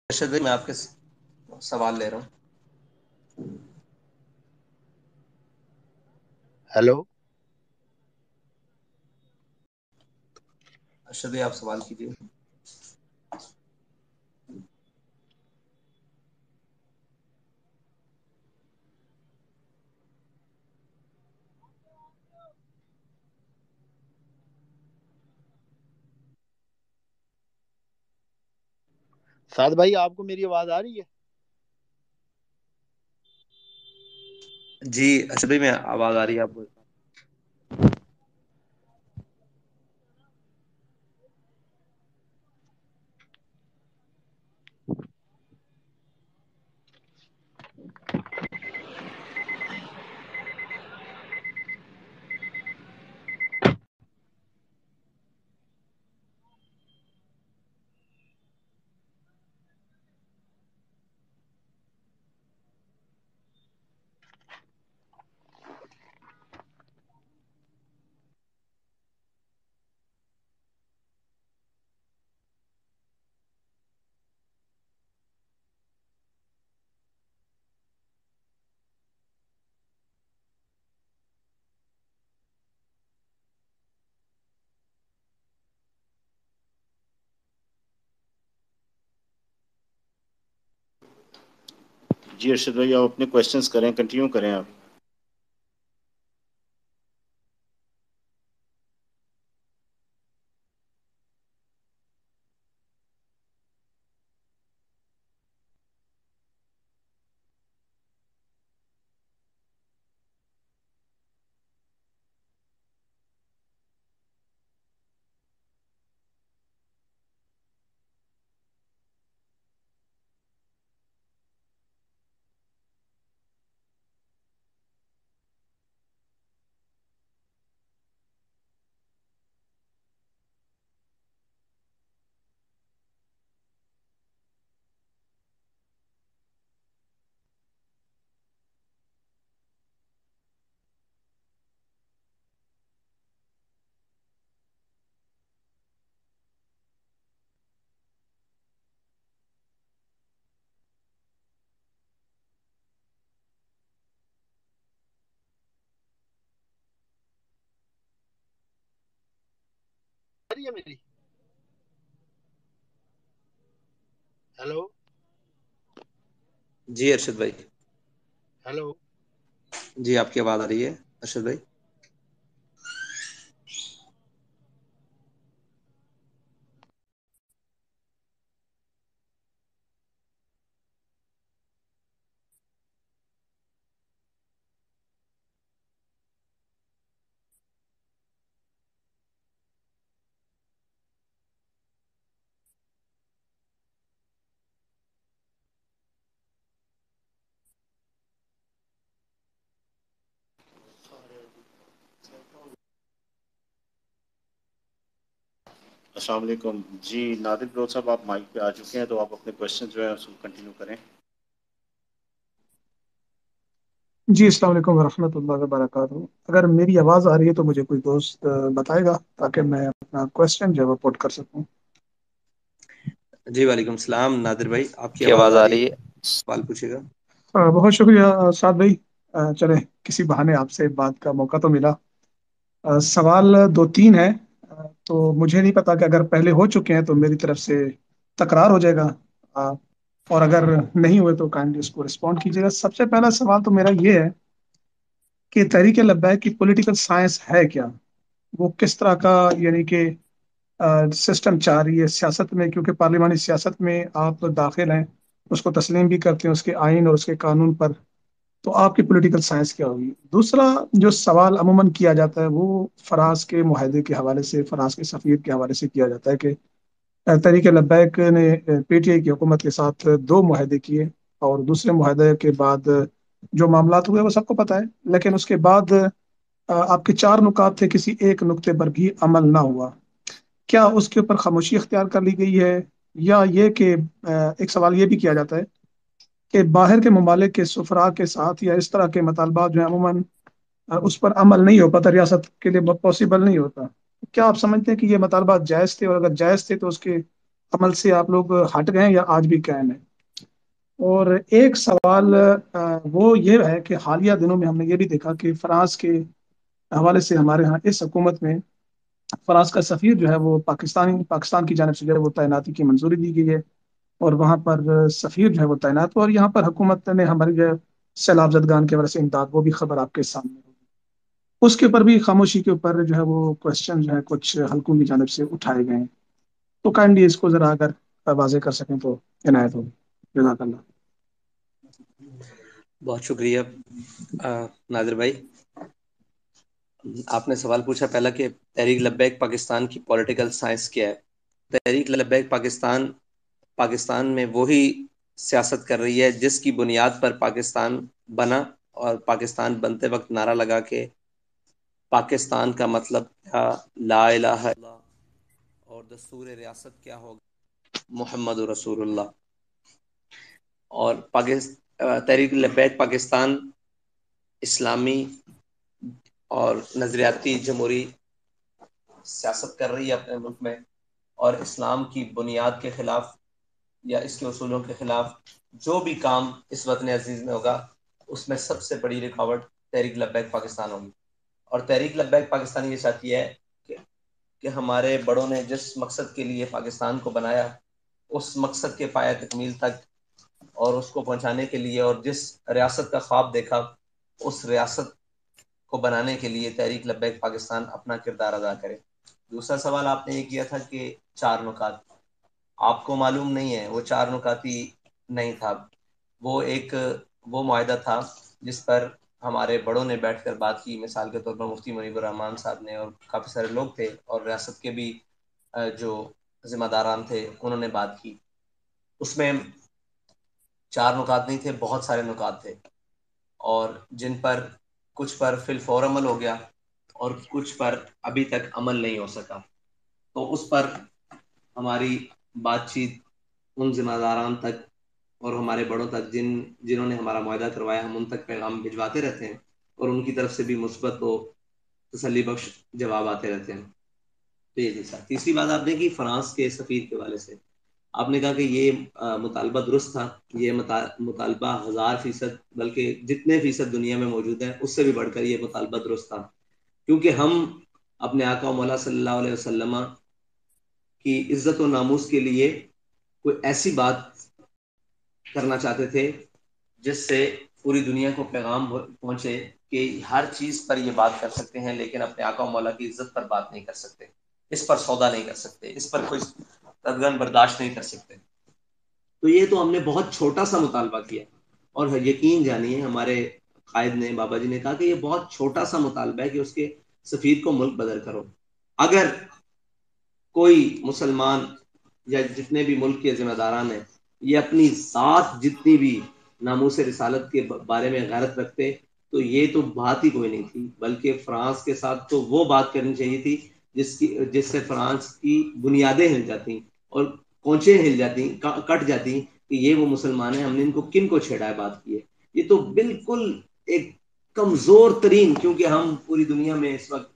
ارشد بھائی میں آپ کے سوال لے رہا ہوں۔ ہیلو. ارشد بھائی آپ سوال کیجیے۔ سعد بھائی آپ کو میری آواز آ رہی ہے؟ جی ارشد بھائی میں آواز آ رہی ہے آپ کو؟ جی ارشد بھائی آپ اپنے کوشچنس کریں، کنٹینیو کریں آپ۔ آ رہی ہے میری؟ ہیلو. جی ارشد بھائی، ہیلو. جی آپ کی آواز آ رہی ہے ارشد بھائی؟ السلام علیکم جی نادر بلوچ صاحب، آپ مائک پہ آ چکے ہیں تو آپ اپنے کوشچن جو ہے اس کو کنٹینیو کریں۔ جی السلام علیکم ورحمۃ اللہ وبرکاتہ۔ اگر میری آواز آ رہی ہے تو مجھے کوئی دوست بتائے گا تاکہ میں اپنا کوشچن جو ہے وہ پوٹ کر سکوں۔ جی وعلیکم السلام نادر بھائی، آپ کی آواز آ رہی ہے، سوال پوچھے گا۔ بہت شکریہ سعد بھائی۔ چلے کسی بہانے آپ سے بات کا موقع تو ملا۔ سوال دو تین ہے، تو مجھے نہیں پتا کہ اگر پہلے ہو چکے ہیں تو میری طرف سے تکرار ہو جائے گا، اور اگر نہیں ہوئے تو کائنڈلی اس کو رسپونڈ کیجیے گا۔ سب سے پہلا سوال تو میرا یہ ہے کہ تحریک لبیک کی پولیٹیکل سائنس ہے کیا؟ وہ کس طرح کا یعنی کہ سسٹم چاہ رہی ہے سیاست میں، کیونکہ پارلیمانی سیاست میں آپ داخل ہیں، اس کو تسلیم بھی کرتے ہیں، اس کے آئین اور اس کے قانون پر، تو آپ کی پولیٹیکل سائنس کیا ہوگی؟ دوسرا جو سوال عموماً کیا جاتا ہے وہ فراز کے معاہدے کے حوالے سے، فراز کے سفیر کے حوالے سے کیا جاتا ہے کہ تحریک لبیک نے پی ٹی آئی کی حکومت کے ساتھ دو معاہدے کیے، اور دوسرے معاہدے کے بعد جو معاملات ہوئے وہ سب کو پتہ ہے، لیکن اس کے بعد آپ کے چار نکات تھے، کسی ایک نقطے پر بھی عمل نہ ہوا۔ کیا اس کے اوپر خاموشی اختیار کر لی گئی ہے، یا یہ کہ ایک سوال یہ بھی کیا جاتا ہے کہ باہر کے ممالک کے سفراء کے ساتھ یا اس طرح کے مطالبات جو ہیں عموماً اس پر عمل نہیں ہو پاتا، ریاست کے لیے پاسبل نہیں ہوتا۔ کیا آپ سمجھتے ہیں کہ یہ مطالبات جائز تھے، اور اگر جائز تھے تو اس کے عمل سے آپ لوگ ہٹ گئے یا آج بھی قائم ہیں؟ اور ایک سوال وہ یہ ہے کہ حالیہ دنوں میں ہم نے یہ بھی دیکھا کہ فرانس کے حوالے سے ہمارے ہاں اس حکومت میں فرانس کا سفیر جو ہے وہ پاکستان کی جانب سے جو ہے وہ تعیناتی کی منظوری دی گئی ہے، اور وہاں پر سفیر جو ہے وہ تعینات ہوا، اور یہاں پر حکومت نے ہماری جو ہے سیلاب زدگان کے وجہ سے امداد، وہ بھی خبر آپ کے سامنے ہوگی، اس کے اوپر بھی خاموشی کے اوپر جو ہے وہ کوشچن جو ہے کچھ حلقوں کی جانب سے اٹھائے گئے ہیں، تو کائنڈلی اس کو ذرا اگر واضح کر سکیں تو عنایت ہوگی، جزاک اللہ۔ بہت شکریہ نادر بھائی۔ آپ نے سوال پوچھا پہلا کہ تحریک لبیک پاکستان کی پولیٹیکل سائنس کیا ہے۔ تحریک لبیک پاکستان میں وہی سیاست کر رہی ہے جس کی بنیاد پر پاکستان بنا، اور پاکستان بنتے وقت نعرہ لگا کہ پاکستان کا مطلب کیا، لا الہ الا اللہ، اور دستور ریاست کیا ہوگا، محمد رسول اللہ۔ اور تحریک لبیک پاکستان اسلامی اور نظریاتی جمہوری سیاست کر رہی ہے اپنے ملک میں، اور اسلام کی بنیاد کے خلاف یا اس کے اصولوں کے خلاف جو بھی کام اس وطن عزیز میں ہوگا، اس میں سب سے بڑی رکاوٹ تحریک لبیک پاکستان ہوگی۔ اور تحریک لبیک پاکستان یہ چاہتی ہے کہ ہمارے بڑوں نے جس مقصد کے لیے پاکستان کو بنایا، اس مقصد کے پایہ تکمیل تک اور اس کو پہنچانے کے لیے، اور جس ریاست کا خواب دیکھا، اس ریاست کو بنانے کے لیے تحریک لبیک پاکستان اپنا کردار ادا کرے۔ دوسرا سوال آپ نے یہ کیا تھا کہ 4 نکات، آپ کو معلوم نہیں ہے، وہ 4 نکاتی نہیں تھا، وہ معاہدہ تھا جس پر ہمارے بڑوں نے بیٹھ کر بات کی، مثال کے طور پر مفتی منیب الرحمان صاحب نے، اور کافی سارے لوگ تھے، اور ریاست کے بھی جو ذمہ داران تھے انہوں نے بات کی۔ اس میں 4 نکات نہیں تھے، بہت سارے نکات تھے، اور جن پر کچھ پر فی الفور عمل ہو گیا اور کچھ پر ابھی تک عمل نہیں ہو سکا۔ تو اس پر ہماری بات چیت ان ذمہ داران تک اور ہمارے بڑوں تک جنہوں نے ہمارا معاہدہ کروایا، ہم ان تک پیغام بھجواتے رہتے ہیں، اور ان کی طرف سے بھی مثبت و تسلی بخش جواب آتے رہتے ہیں۔ تو یہ تھی تیسری بات آپ نے کی فرانس کے سفیر کے حوالے سے، آپ نے کہا کہ یہ مطالبہ درست تھا، یہ مطالبہ 1000% بلکہ جتنے فیصد دنیا میں موجود ہے اس سے بھی بڑھ کر یہ مطالبہ درست تھا، کیونکہ ہم اپنے آقا و مولا صلی اللہ علیہ وسلم کی عزت و ناموس کے لیے کوئی ایسی بات کرنا چاہتے تھے جس سے پوری دنیا کو پیغام پہنچے کہ ہر چیز پر یہ بات کر سکتے ہیں، لیکن اپنے آقا و مولا کی عزت پر بات نہیں کر سکتے، اس پر سودا نہیں کر سکتے، اس پر کوئی قدغن برداشت نہیں کر سکتے۔ تو یہ تو ہم نے بہت چھوٹا سا مطالبہ کیا، اور یقین جانیے ہمارے قائد نے، بابا جی نے کہا کہ یہ بہت چھوٹا سا مطالبہ ہے کہ اس کے سفیر کو ملک بدر کرو۔ اگر کوئی مسلمان یا جتنے بھی ملک کے ذمہ داران ہیں یہ اپنی ذات جتنی بھی ناموس رسالت کے بارے میں غیرت رکھتے، تو یہ تو بات ہی کوئی نہیں تھی، بلکہ فرانس کے ساتھ تو وہ بات کرنی چاہیے تھی جس سے فرانس کی بنیادیں ہل جاتی اور کونچیں ہل جاتی، کٹ جاتی کہ یہ وہ مسلمان ہیں، ہم نے ان کو کن کو چھیڑا ہے بات کی ہے۔ یہ تو بالکل ایک کمزور ترین، کیونکہ ہم پوری دنیا میں اس وقت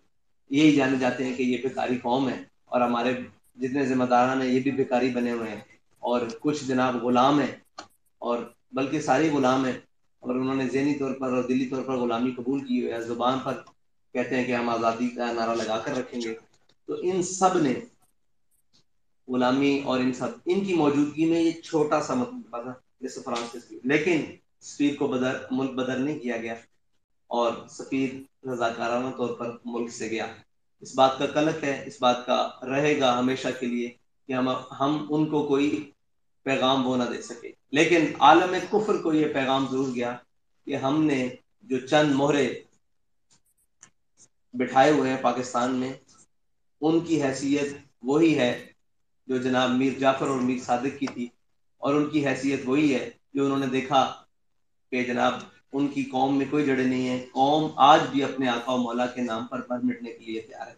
یہی جانے جاتے ہیں کہ یہ بھکاری قوم ہے، اور ہمارے جتنے ذمہ داران ہیں یہ بھی بھکاری بنے ہوئے ہیں، اور کچھ جناب غلام ہیں، اور بلکہ سارے غلام ہیں، اور انہوں نے ذہنی طور پر اور دلی طور پر غلامی قبول کی ہوئی ہے، زبان پر کہتے ہیں کہ ہم آزادی کا نعرہ لگا کر رکھیں گے۔ تو ان سب نے غلامی اور ان کی موجودگی میں یہ چھوٹا سا مطلب تھا جیسے فرانس کے، لیکن سفیر کو ملک بدر نہیں کیا گیا، اور سفیر رضاکارانہ طور پر ملک سے گیا۔ اس بات کا کلک ہے، اس بات کا رہے گا ہمیشہ کے لیے کہ ہم ان کو کوئی پیغام وہ نہ دے سکے، لیکن عالم کفر کو یہ پیغام ضرور گیا کہ ہم نے جو چند مہرے بٹھائے ہوئے ہیں پاکستان میں، ان کی حیثیت وہی ہے جو جناب میر جعفر اور میر صادق کی تھی، اور ان کی حیثیت وہی ہے جو انہوں نے دیکھا کہ جناب ان کی قوم میں کوئی جڑے نہیں ہے، قوم آج بھی اپنے آقا و مولا کے نام پر مر مٹنے کے لیے تیار ہے،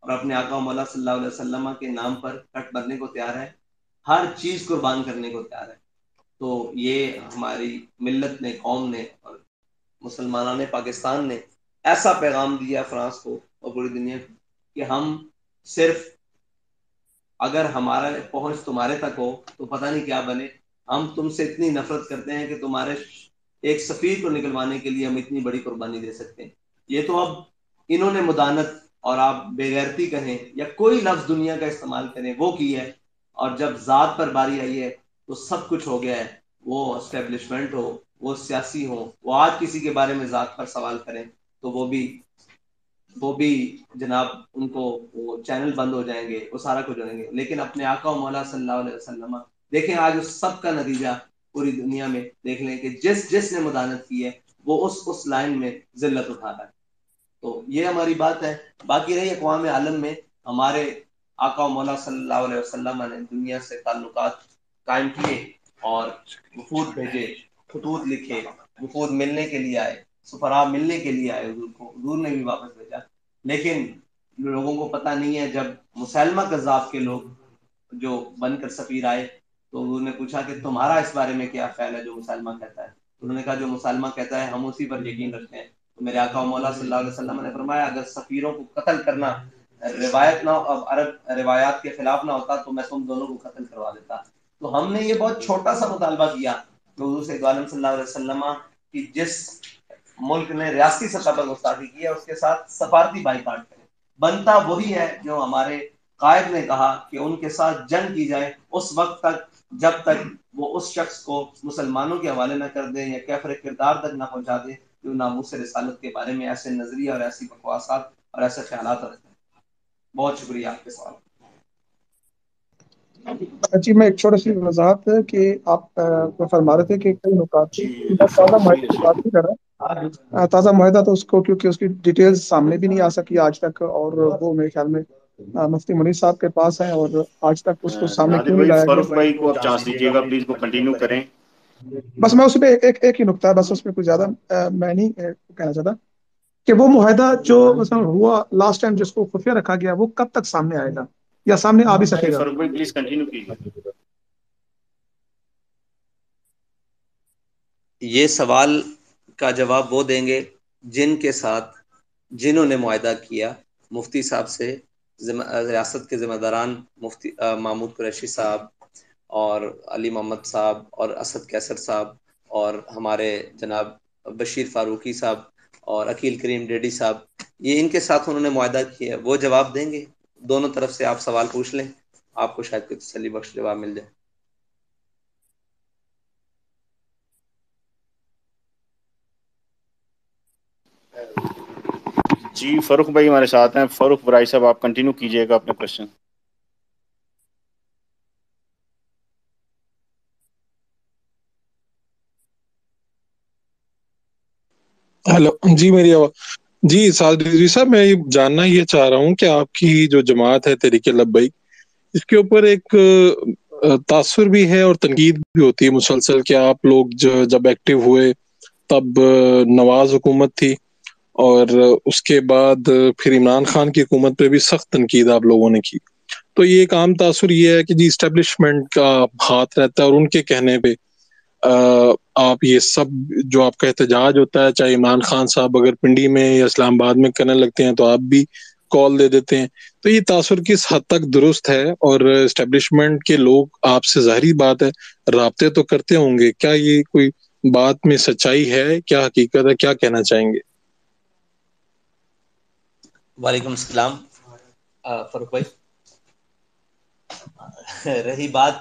اور اپنے آقا و مولا صلی اللہ علیہ وسلم کے نام پر کٹ مرنے کو تیار ہے، ہر چیز قربان کرنے کو تیار ہے۔ تو یہ ہماری ملت نے، قوم نے، اور مسلمانوں نے، پاکستان نے ایسا پیغام دیا فرانس کو اور پوری دنیا کو کہ ہم صرف اگر ہمارا پہنچ تمہارے تک ہو تو پتہ نہیں کیا بنے. ہم تم سے اتنی نفرت کرتے ہیں کہ تمہارے ایک سفیر کو نکلوانے کے لیے ہم اتنی بڑی قربانی دے سکتے ہیں. یہ تو اب انہوں نے مدانت اور آپ بے غیرتی کہیں یا کوئی لفظ دنیا کا استعمال کریں وہ کی ہے, اور جب ذات پر باری آئی ہے تو سب کچھ ہو گیا ہے. وہ اسٹیبلشمنٹ ہو, وہ سیاسی ہو, وہ آج کسی کے بارے میں ذات پر سوال کریں تو وہ بھی جناب ان کو وہ چینل بند ہو جائیں گے, وہ سارا کچھ ہو جائیں گے. لیکن اپنے آقا و مولا صلی اللہ علیہ وسلم دیکھیں, آج اس سب کا نتیجہ پوری دنیا میں دیکھ لیں کہ جس نے مدانت کی ہے وہ اس لائن میں ذلت اٹھا رہا ہے. تو یہ ہماری بات ہے. باقی رہی اقوام عالم میں ہمارے آقا و مولا صلی اللہ علیہ وسلم نے دنیا سے تعلقات قائم کیے اور وفود بھیجے, خطوط لکھے, وفود ملنے کے لیے آئے, سفراء ملنے کے لیے آئے حضور کو, حضور نے بھی واپس بھیجا. لیکن لوگوں کو پتہ نہیں ہے, جب مسلمہ کذاب کے لوگ جو بن کر سفیر آئے تو حضور نے پوچھا کہ تمہارا اس بارے میں کیا خیال ہے جو مسلمہ کہتا ہے. انہوں نے کہا جو مسلمہ کہتا ہے ہم اسی پر یقین رکھتے ہیں. تو میرے آقا و مولا صلی اللہ علیہ وسلم نے فرمایا اگر سفیروں کو قتل کرنا روایت نہ عرب روایات کے خلاف نہ ہوتا تو میں تم دونوں کو قتل کروا دیتا. تو ہم نے یہ بہت چھوٹا سا مطالبہ کیا کہ حضور سید عالم صلی اللہ علیہ وسلم کی جس ملک نے ریاستی سطح پر گستاخی کی ہے اس کے ساتھ سفارتی بائیکاٹ کرے. بنتا وہی ہے جو ہمارے قائد نے کہا کہ ان کے ساتھ جنگ کی جائے اس وقت تک جب تک وہ اس شخص کو مسلمانوں کے حوالے نہ کر دیں یا کیفر کردار تک نہ پہنچا دیں جو ناموس رسالت کے بارے میں ایسے نظریہ اور ایسی بکواسات اور ایسے خیالات رکھتے ہیں. بہت شکریہ آپ کے سوال. جی میں ایک چھوٹی سی وضاحت ہے کہ آپ فرما رہے تھے کہ کئی نکات تھے. جی میں تازہ فاروق بھائی معاہدے کی بات نہیں کر رہا. تازہ معاہدہ تو اس کو کیونکہ اس کی ڈیٹیلز سامنے بھی نہیں آ سکی آج تک, اور وہ میرے خیال میں مفتی منیر صاحب کے پاس ہیں, اور آج تک اس کو سامنے نادر کیوں نہیں بھائی لایا فاروق گیا. بھائی کو آپ چانس دیجیے گا پلیز, وہ کنٹینیو کریں. بس میں اس پہ ایک ہی نقطہ ہے, بس اس میں کچھ زیادہ میں نہیں کہنا چاہتا کہ وہ معاہدہ جو مثلا ہوا لاسٹ ٹائم جس کو خفیہ رکھا گیا وہ کب تک سامنے آئے گا یا سامنے آ بھی جی سکے گا. فاروق بھائی پلیز کنٹینیو کیجیے. یہ سوال کا جواب وہ دیں گے جنہوں نے معاہدہ کیا مفتی صاحب سے, ریاست کے ذمہ داران مفتی محمود قریشی صاحب اور علی محمد صاحب اور اسد کیسر صاحب اور ہمارے جناب بشیر فاروقی صاحب اور عقیل کریم ڈیڈی صاحب, یہ ان کے ساتھ انہوں نے معاہدہ کیا, وہ جواب دیں گے. دونوں طرف سے آپ سوال پوچھ لیں, آپ کو شاید کوئی تسلی بخش جواب مل جائے. جی فاروق بھائی ہمارے ساتھ ہیں. فاروق برائی صاحب آپ کنٹینیو کیجیے گا اپنے کوشچن. ہیلو, جی میری آواز. جی سعد رضوی صاحب, میں جاننا یہ چاہ رہا ہوں کہ آپ کی جو جماعت ہے تحریک لبیک, اس کے اوپر ایک تاثر بھی ہے اور تنقید بھی ہوتی ہے مسلسل کہ آپ لوگ جب ایکٹیو ہوئے تب نواز حکومت تھی, اور اس کے بعد پھر عمران خان کی حکومت پہ بھی سخت تنقید آپ لوگوں نے کی. تو یہ ایک عام تاثر یہ ہے کہ جی اسٹیبلشمنٹ کا ہاتھ رہتا ہے اور ان کے کہنے پہ آپ یہ سب جو آپ کا احتجاج ہوتا ہے, چاہے عمران خان صاحب اگر پنڈی میں یا اسلام آباد میں کرنے لگتے ہیں تو آپ بھی کال دے دیتے ہیں. تو یہ تاثر کس حد تک درست ہے, اور اسٹیبلشمنٹ کے لوگ آپ سے ظاہری بات ہے رابطے تو کرتے ہوں گے, کیا یہ کوئی بات میں سچائی ہے, کیا حقیقت ہے, کیا کہنا چاہیں گے؟ وعلیکم السلام فاروق بھائی. رہی بات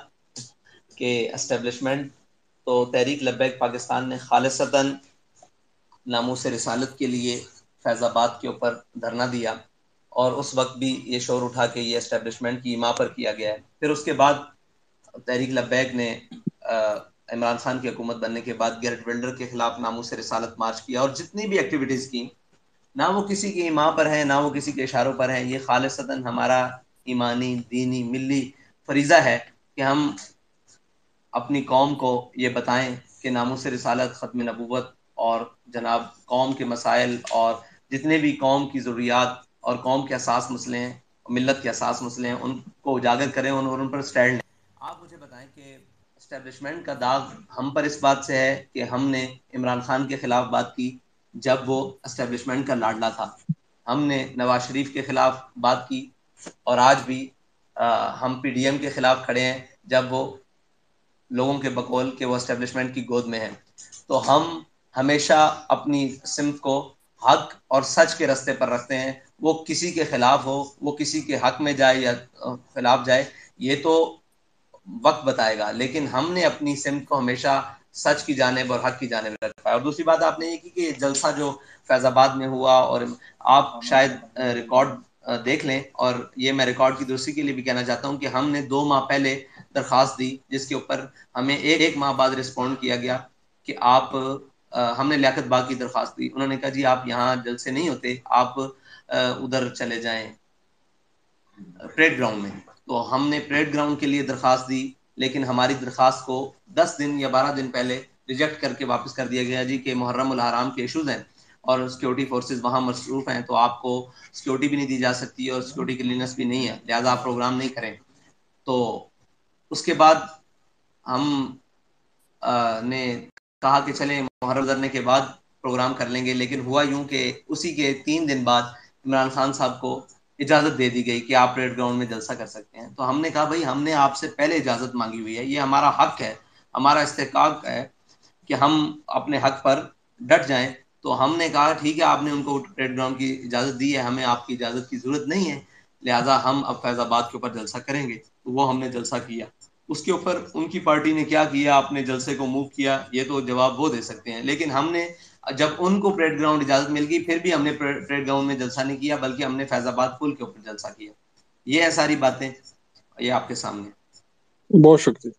کہ اسٹیبلشمنٹ, تو تحریک لبیک پاکستان نے خالصتاً ناموس رسالت کے لیے فیض آباد کے اوپر دھرنا دیا, اور اس وقت بھی یہ شور اٹھا کے یہ اسٹیبلشمنٹ کی ایما پر کیا گیا ہے. پھر اس کے بعد تحریک لبیک نے عمران خان کی حکومت بننے کے بعد گیرٹ ولڈر کے خلاف ناموس رسالت مارچ کیا, اور جتنی بھی ایکٹیویٹیز کی نہ وہ کسی کی ایما پر ہیں نہ وہ کسی کے اشاروں پر ہیں. یہ خالصتاً ہمارا ایمانی, دینی, ملی فریضہ ہے کہ ہم اپنی قوم کو یہ بتائیں کہ ناموس رسالت, ختم نبوت اور جناب قوم کے مسائل اور جتنے بھی قوم کی ضروریات اور قوم کے اساس مسئلے ہیں, ملت کے اساس مسئلے ہیں, ان کو اجاگر کریں اور ان پر سٹینڈ لیں. آپ مجھے بتائیں کہ اسٹیبلشمنٹ کا داغ ہم پر اس بات سے ہے کہ ہم نے عمران خان کے خلاف بات کی جب وہ اسٹیبلشمنٹ کا لاڈلا تھا, ہم نے نواز شریف کے خلاف بات کی, اور آج بھی ہم پی ڈی ایم کے خلاف کھڑے ہیں جب وہ لوگوں کے بقول کہ وہ اسٹیبلشمنٹ کی گود میں ہیں. تو ہم ہمیشہ اپنی سمت کو حق اور سچ کے رستے پر رکھتے ہیں. وہ کسی کے خلاف ہو, وہ کسی کے حق میں جائے یا خلاف جائے, یہ تو وقت بتائے گا, لیکن ہم نے اپنی سمت کو ہمیشہ سچ کی جانب اور حق کی جانب رکھا ہے. اور دوسری بات آپ نے یہ کی کہ جلسہ جو فیض آباد میں ہوا, اور آپ شاید ریکارڈ دیکھ لیں, اور یہ میں ریکارڈ کی درستی کے لیے بھی کہنا چاہتا ہوں کہ ہم نے 2 ماہ پہلے درخواست دی, جس کے اوپر ہمیں ایک ماہ بعد رسپونڈ کیا گیا کہ آپ ہم نے لیاقت باغ کی درخواست دی. انہوں نے کہا جی آپ یہاں جلسے نہیں ہوتے, آپ ادھر چلے جائیں پریڈ گراؤنڈ میں. تو ہم نے پریڈ گراؤنڈ کے لیے درخواست دی, لیکن ہماری درخواست کو 10 دن یا 12 دن پہلے ریجیکٹ کر کے واپس کر دیا گیا جی کہ محرم الحرام کے ایشوز ہیں اور سیکورٹی فورسز وہاں مصروف ہیں, تو آپ کو سیکورٹی بھی نہیں دی جا سکتی اور سیکورٹی کلینس بھی نہیں ہے, لہٰذا آپ پروگرام نہیں کریں. تو اس کے بعد ہم نے کہا کہ چلیں محرم گزرنے کے بعد پروگرام کر لیں گے, لیکن ہوا یوں کہ اسی کے 3 دن بعد عمران خان صاحب کو اجازت دے دی گئی کہ آپ پریڈ گراؤنڈ میں جلسہ کر سکتے ہیں. تو ہم نے کہا بھائی ہم نے آپ سے پہلے اجازت مانگی ہوئی ہے, یہ ہمارا حق ہے, ہمارا استحقاق ہے کہ ہم اپنے حق پر ڈٹ جائیں. تو ہم نے کہا ٹھیک ہے, آپ نے ان کو پریڈ گراؤنڈ کی اجازت دی ہے, ہمیں آپ کی اجازت کی ضرورت نہیں ہے, لہٰذا ہم اب فیض آباد کے اوپر جلسہ کریں گے. تو وہ ہم نے جلسہ کیا. اس کے اوپر ان کی پارٹی نے کیا کیا, اپنے جلسے کو موو کیا, یہ تو جواب وہ دے سکتے ہیں. لیکن ہم نے جب ان کو پریڈ گراؤنڈ اجازت مل گئی, پھر بھی ہم نے پریڈ گراؤنڈ میں جلسہ نہیں کیا, بلکہ ہم نے فیض آباد پل کے اوپر جلسہ کیا. یہ ہے ساری باتیں, یہ آپ کے سامنے. بہت شکریہ.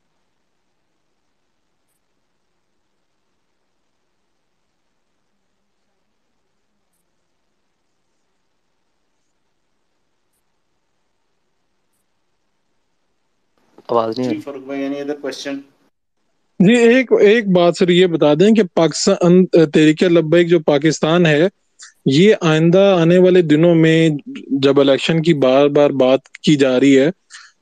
آواز نہیں آ جی رہی. فاروق بھائی اینی ادر کوشچن؟ جی ایک بات سر یہ بتا دیں کہ پاکستان تحریک لبیک جو پاکستان ہے, یہ آئندہ آنے والے دنوں میں جب الیکشن کی بار بار بات کی جا رہی ہے,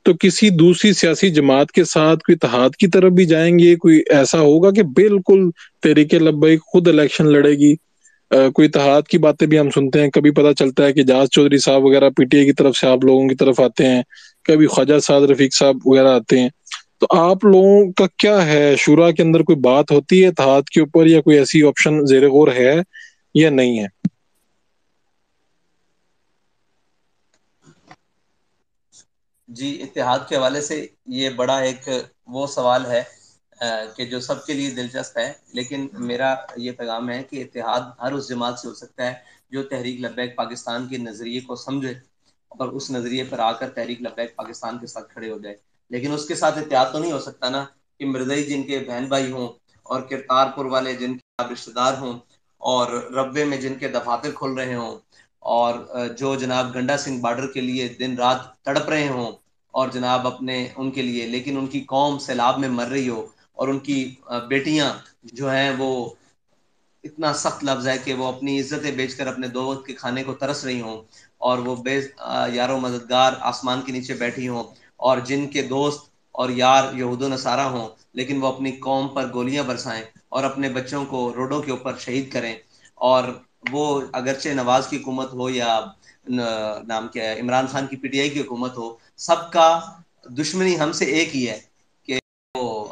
تو کسی دوسری سیاسی جماعت کے ساتھ کوئی اتحاد کی طرف بھی جائیں گے؟ کوئی ایسا ہوگا کہ بالکل تحریک لبیک خود الیکشن لڑے گی؟ کوئی اتحاد کی باتیں بھی ہم سنتے ہیں, کبھی پتہ چلتا ہے کہ جاز چودھری صاحب وغیرہ پی ٹی آئی کی طرف سے آپ لوگوں کی طرف آتے ہیں, کبھی خواجہ سعد رفیق صاحب وغیرہ آتے ہیں. تو آپ لوگوں کا کیا ہے, شورا کے اندر کوئی بات ہوتی ہے اتحاد کے اوپر, یا کوئی ایسی آپشن زیر غور ہے یا نہیں ہے؟ جی اتحاد کے حوالے سے یہ بڑا ایک وہ سوال ہے کہ جو سب کے لیے دلچسپ ہے, لیکن میرا یہ پیغام ہے کہ اتحاد ہر اس جماعت سے ہو سکتا ہے جو تحریک لبیک پاکستان کے نظریے کو سمجھے اور اس نظریے پر آ کر تحریک لبیک پاکستان کے ساتھ کھڑے ہو جائے. لیکن اس کے ساتھ اتحاد تو نہیں ہو سکتا نا کہ مرزائی جن کے بہن بھائی ہوں, اور کرتارپور والے جن کے رشتے دار ہوں, اور ربے میں جن کے دفاتر کھل رہے ہوں, اور جو جناب گنڈا سنگھ بارڈر کے لیے دن رات تڑپ رہے ہوں, اور جناب اپنے ان کے لیے, لیکن ان کی قوم سیلاب میں مر رہی ہو, اور ان کی بیٹیاں جو ہیں وہ اتنا سخت لفظ ہے کہ وہ اپنی عزتیں بیچ کر اپنے 2 وقت کے کھانے کو ترس رہی ہوں, اور وہ بے یار و مددگار آسمان کے نیچے بیٹھی ہوں, اور جن کے دوست اور یار یہود و نصارہ ہوں, لیکن وہ اپنی قوم پر گولیاں برسائیں اور اپنے بچوں کو روڈوں کے اوپر شہید کریں. اور وہ اگرچہ نواز کی حکومت ہو یا نام کیا ہے عمران خان کی پی ٹی آئی کی حکومت ہو, سب کا دشمنی ہم سے ایک ہی ہے کہ وہ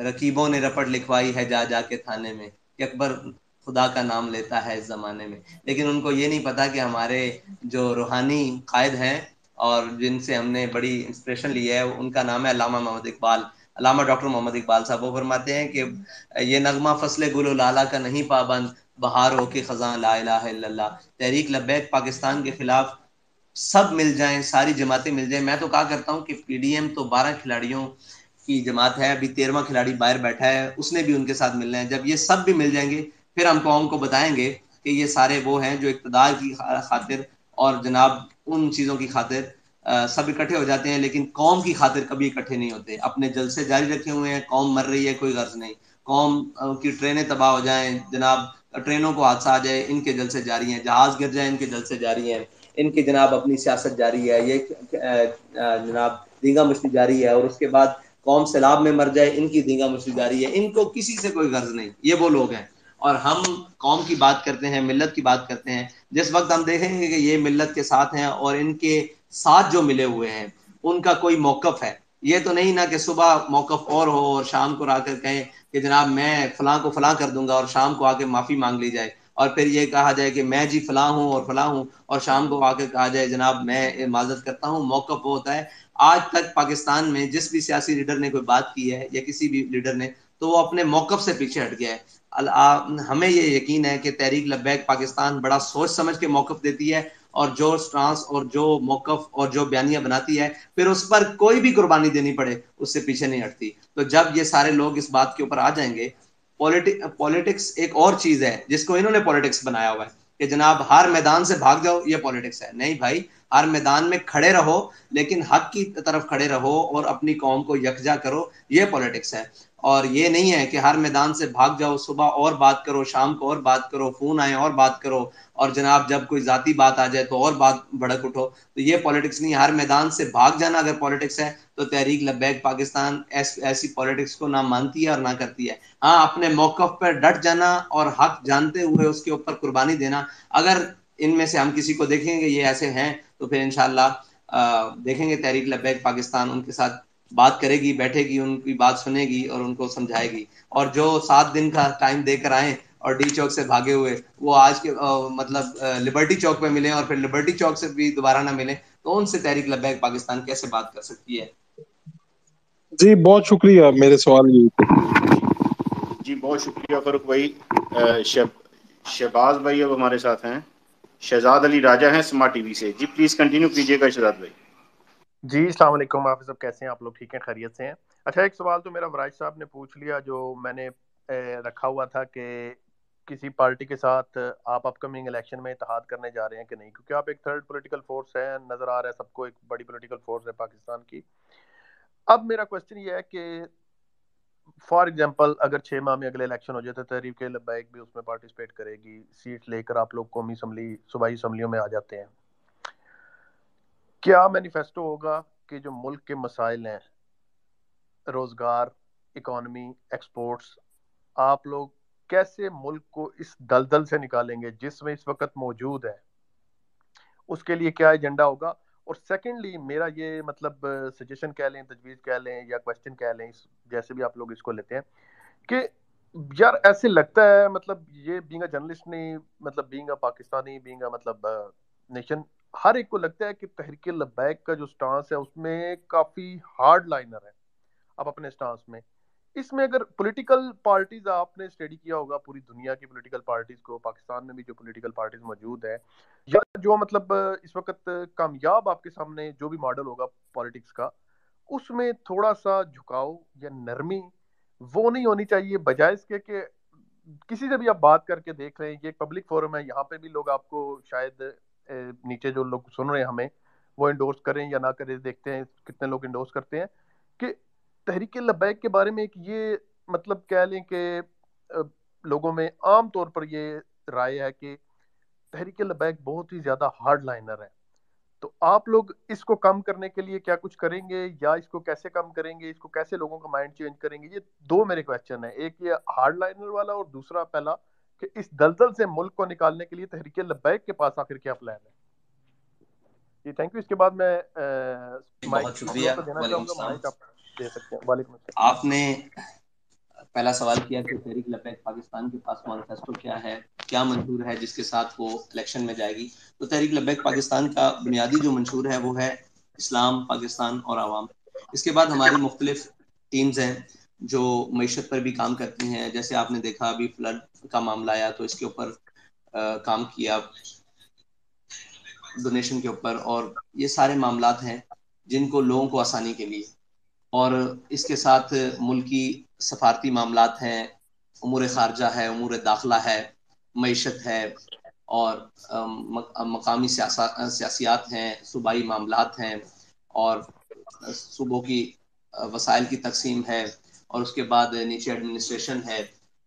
رقیبوں نے رپٹ لکھوائی ہے جا جا کے تھانے میں کہ اکبر خدا کا نام لیتا ہے اس زمانے میں. لیکن ان کو یہ نہیں پتا کہ ہمارے جو روحانی قائد ہیں اور جن سے ہم نے بڑی انسپریشن لی ہے, ان کا نام ہے علامہ محمد اقبال, علامہ ڈاکٹر محمد اقبال صاحب. وہ فرماتے ہیں کہ یہ نغمہ فصل گل و لالہ کا نہیں پابند, بہار ہو کے خزاں لا الہ الا اللہ. تحریک لبیک پاکستان کے خلاف سب مل جائیں, ساری جماعتیں مل جائیں. میں تو کہا کرتا ہوں کہ پی ڈی ایم تو 12 کھلاڑیوں کی جماعت ہے, ابھی 13واں کھلاڑی باہر بیٹھا ہے, اس نے بھی ان کے ساتھ ملنا ہے. جب یہ سب بھی مل جائیں گے پھر ہم قوم کو بتائیں گے کہ یہ سارے وہ ہیں جو اقتدار کی خاطر اور جناب ان چیزوں کی خاطر سب اکٹھے ہو جاتے ہیں, لیکن قوم کی خاطر کبھی اکٹھے نہیں ہوتے. اپنے جلسے جاری رکھے ہوئے ہیں, قوم مر رہی ہے, کوئی غرض نہیں. قوم کی ٹرینیں تباہ ہو جائیں, جناب ٹرینوں کو حادثہ آ جائے, ان کے جلسے جاری ہیں. جہاز گر جائیں, ان کے جلسے جاری ہیں. ان کی جناب اپنی سیاست جاری ہے, یہ جناب دینگا مشتی جاری ہے. اور اس کے بعد قوم سیلاب میں مر جائے, ان کی دینگا مشتی جاری ہے. ان کو کسی سے کوئی غرض نہیں, یہ وہ لوگ ہیں. اور ہم قوم کی بات کرتے ہیں, ملت کی بات کرتے ہیں. جس وقت ہم دیکھیں گے کہ یہ ملت کے ساتھ ہیں اور ان کے ساتھ جو ملے ہوئے ہیں ان کا کوئی موقف ہے. یہ تو نہیں نا کہ صبح موقف اور ہو اور شام کو آ کر کہیں کہ جناب میں فلاں کو فلاں کر دوں گا اور شام کو آ کے معافی مانگ لی جائے, اور پھر یہ کہا جائے کہ میں جی فلاں ہوں اور فلاں ہوں, اور شام کو آ کے کہا جائے جناب میں معذرت کرتا ہوں. موقف وہ ہوتا ہے. آج تک پاکستان میں جس بھی سیاسی لیڈر نے کوئی بات کی ہے یا کسی بھی لیڈر نے, تو وہ اپنے موقف سے پیچھے ہٹ گیا ہے. ہمیں یہ یقین ہے کہ تحریک لبیک پاکستان بڑا سوچ سمجھ کے موقف دیتی ہے, اور جو سٹانس اور جو موقف اور جو بیانیہ بناتی ہے پھر اس پر کوئی بھی قربانی دینی پڑے اس سے پیچھے نہیں ہٹتی. تو جب یہ سارے لوگ اس بات کے اوپر آ جائیں گے, پولیٹکس ایک اور چیز ہے جس کو انہوں نے پولیٹکس بنایا ہوا ہے کہ جناب ہر میدان سے بھاگ جاؤ, یہ پولیٹکس ہے. نہیں بھائی, ہر میدان میں کھڑے رہو لیکن حق کی طرف کھڑے رہو اور اپنی قوم کو یکجا کرو, یہ پولیٹکس ہے. اور یہ نہیں ہے کہ ہر میدان سے بھاگ جاؤ, صبح اور بات کرو, شام کو اور بات کرو, فون آئے اور بات کرو, اور جناب جب کوئی ذاتی بات آ جائے تو اور بات بھڑک اٹھو. تو یہ پولیٹکس نہیں. ہر میدان سے بھاگ جانا اگر پولیٹکس ہے تو تحریک لبیک پاکستان ایسی پولیٹکس کو نہ مانتی ہے اور نہ کرتی ہے. ہاں, اپنے موقف پر ڈٹ جانا اور حق جانتے ہوئے اس کے اوپر قربانی دینا, اگر ان میں سے ہم کسی کو دیکھیں گے یہ ایسے ہیں تو پھر انشاءاللہ دیکھیں گے تحریک لبیک پاکستان ان کے ساتھ بات کرے گی, بیٹھے گی, ان کی بات سنے گی اور ان کو سمجھائے گی. اور جو 7 دن کا ٹائم دے کر آئیں اور ڈی چوک سے بھاگے ہوئے وہ آج کے مطلب لبرٹی چوک پہ ملیں اور پھر لبرٹی چوک سے بھی دوبارہ نہ ملیں, تو ان سے تحریک لبیک پاکستان کیسے بات کر سکتی ہے؟ جی بہت شکریہ. میرے سوال جی بہت شکریہ فاروق بھائی. شہباز بھائی اب ہمارے ساتھ ہیں. شہزاد علی راجہ ہیں اسمارٹ ٹی وی سے. جی پلیز کنٹینیو کیجیے گا شہزاد بھائی. جی السلام علیکم. آپ سب کیسے ہیں؟ آپ لوگ ٹھیک ہیں, خیریت سے ہیں؟ اچھا, ایک سوال تو میرا ورائش صاحب نے پوچھ لیا جو میں نے رکھا ہوا تھا کہ کسی پارٹی کے ساتھ آپ اپ کمنگ الیکشن میں اتحاد کرنے جا رہے ہیں کہ نہیں, کیونکہ آپ ایک تھرڈ پولیٹیکل فورس ہیں, نظر آ رہا ہے سب کو ایک بڑی پولیٹیکل فورس ہے پاکستان کی. اب میرا کوشچن یہ ہے کہ فار ایگزامپل اگر 6 ماہ میں اگلے الیکشن ہو جائے تو تحریک لبیک بھی اس میں پارٹیسپیٹ کرے گی, سیٹ لے کر آپ لوگ قومی اسمبلی صوبائی اسمبلیوں میں آ جاتے ہیں. کیا مینیفیسٹو ہوگا کہ جو ملک کے مسائل ہیں, روزگار, اکانومی, ایکسپورٹس, آپ لوگ کیسے ملک کو اس دلدل سے نکالیں گے جس میں اس وقت موجود ہے, اس کے لیے کیا ایجنڈا ہوگا؟ اور سیکنڈلی میرا یہ مطلب سجیشن کہہ لیں, تجویز کہہ لیں یا کوشچن کہہ لیں, جیسے بھی آپ لوگ اس کو لیتے ہیں, کہ یار ایسے لگتا ہے مطلب یہ بینگ اے جرنلسٹ نہیں, مطلب being a Pakistani, being a مطلب نیشن, ہر ایک کو لگتا ہے کہ تحریک لبیک کا جو سٹانس ہے اس میں کافی ہارڈ لائنر ہے. اب اپنے سٹانس میں اس میں اگر پولیٹیکل پارٹیز آپ نے اسٹڈی کیا ہوگا پوری دنیا کی پولیٹیکل پارٹیز کو, پاکستان میں بھی جو پولیٹیکل پارٹیز موجود ہیں یا جو مطلب اس وقت کامیاب آپ کے سامنے جو بھی ماڈل ہوگا پالیٹکس کا, اس میں تھوڑا سا جھکاؤ یا نرمی وہ نہیں ہونی چاہیے, بجائے اس کے کہ کسی سے بھی آپ بات کر کے دیکھ رہے ہیں. یہ ایک پبلک فورم ہے, یہاں پہ بھی لوگ آپ کو شاید نیچے جو لوگ سن رہے ہیں ہمیں وہ انڈورس کریں یا نہ کریں, دیکھتے ہیں کتنے لوگ انڈورس کرتے ہیں, کہ تحریک لبیک کے بارے میں ایک یہ مطلب کہہ لیں کہ لوگوں میں عام طور پر یہ رائے ہے کہ تحریک لبیک بہت ہی زیادہ ہارڈ لائنر ہے. تو آپ لوگ اس کو کم کرنے کے لیے کیا کچھ کریں گے, یا اس کو کیسے کم کریں گے, اس کو کیسے لوگوں کا مائنڈ چینج کریں گے؟ یہ 2 میرے کویسچن ہیں, ایک یہ ہارڈ لائنر والا اور دوسرا پہلا کہ اس دلدل سے ملک کو نکالنے کے لیے تحریک لبیک کے پاس آخر کیا پلان ہے. جی تھینک یو. اس کے بعد میں مائک بہت شکریہ. کو دینا وعلیکم چاہوں گا, السلام. مائک آپ دے سکتے ہیں. وعلیکم السلام. آپ نے پہلا سوال کیا کہ تحریک لبیک پاکستان کے پاس مانیفیسٹو کیا ہے, کیا منشور ہے جس کے ساتھ وہ الیکشن میں جائے گی. تو تحریک لبیک پاکستان کا بنیادی جو منشور ہے وہ ہے اسلام, پاکستان اور عوام. اس کے بعد ہماری مختلف ٹیمز ہیں جو معیشت پر بھی کام کرتی ہیں. جیسے آپ نے دیکھا ابھی فلڈ کا معاملہ آیا تو اس کے اوپر کام کیا, ڈونیشن کے اوپر, اور یہ سارے معاملات ہیں جن کو لوگوں کو آسانی کے لیے, اور اس کے ساتھ ملکی سفارتی معاملات ہیں, امور خارجہ ہے, امور داخلہ ہے, معیشت ہے, اور مقامی سیاسیات ہیں, صوبائی معاملات ہیں, اور صوبوں کی وسائل کی تقسیم ہے, اور اس کے بعد نیچے ایڈمنسٹریشن ہے.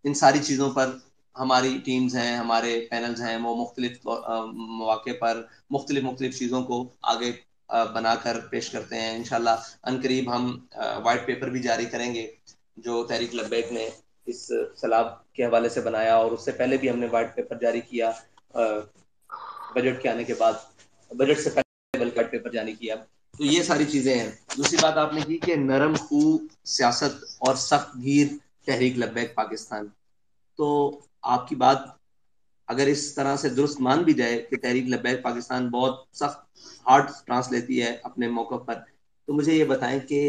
ان ساری چیزوں پر ہماری ٹیمز ہیں, ہمارے پینلز ہیں, وہ مختلف مواقع پر مختلف چیزوں کو آگے بنا کر پیش کرتے ہیں. انشاءاللہ عنقریب ہم وائٹ پیپر بھی جاری کریں گے جو تحریک لبیک نے اس سیلاب کے حوالے سے بنایا, اور اس سے پہلے بھی ہم نے وائٹ پیپر جاری کیا بجٹ کے آنے کے بعد, بجٹ سے پہلے وائٹ پیپر جاری کیا. تو یہ ساری چیزیں ہیں. دوسری بات آپ نے کی کہ نرم خو سیاست اور سخت گیر تحریک لبیک پاکستان. تو آپ کی بات اگر اس طرح سے درست مان بھی جائے کہ تحریک لبیک پاکستان بہت سخت ہارڈ سٹانس لیتی ہے اپنے موقف پر، تو مجھے یہ بتائیں کہ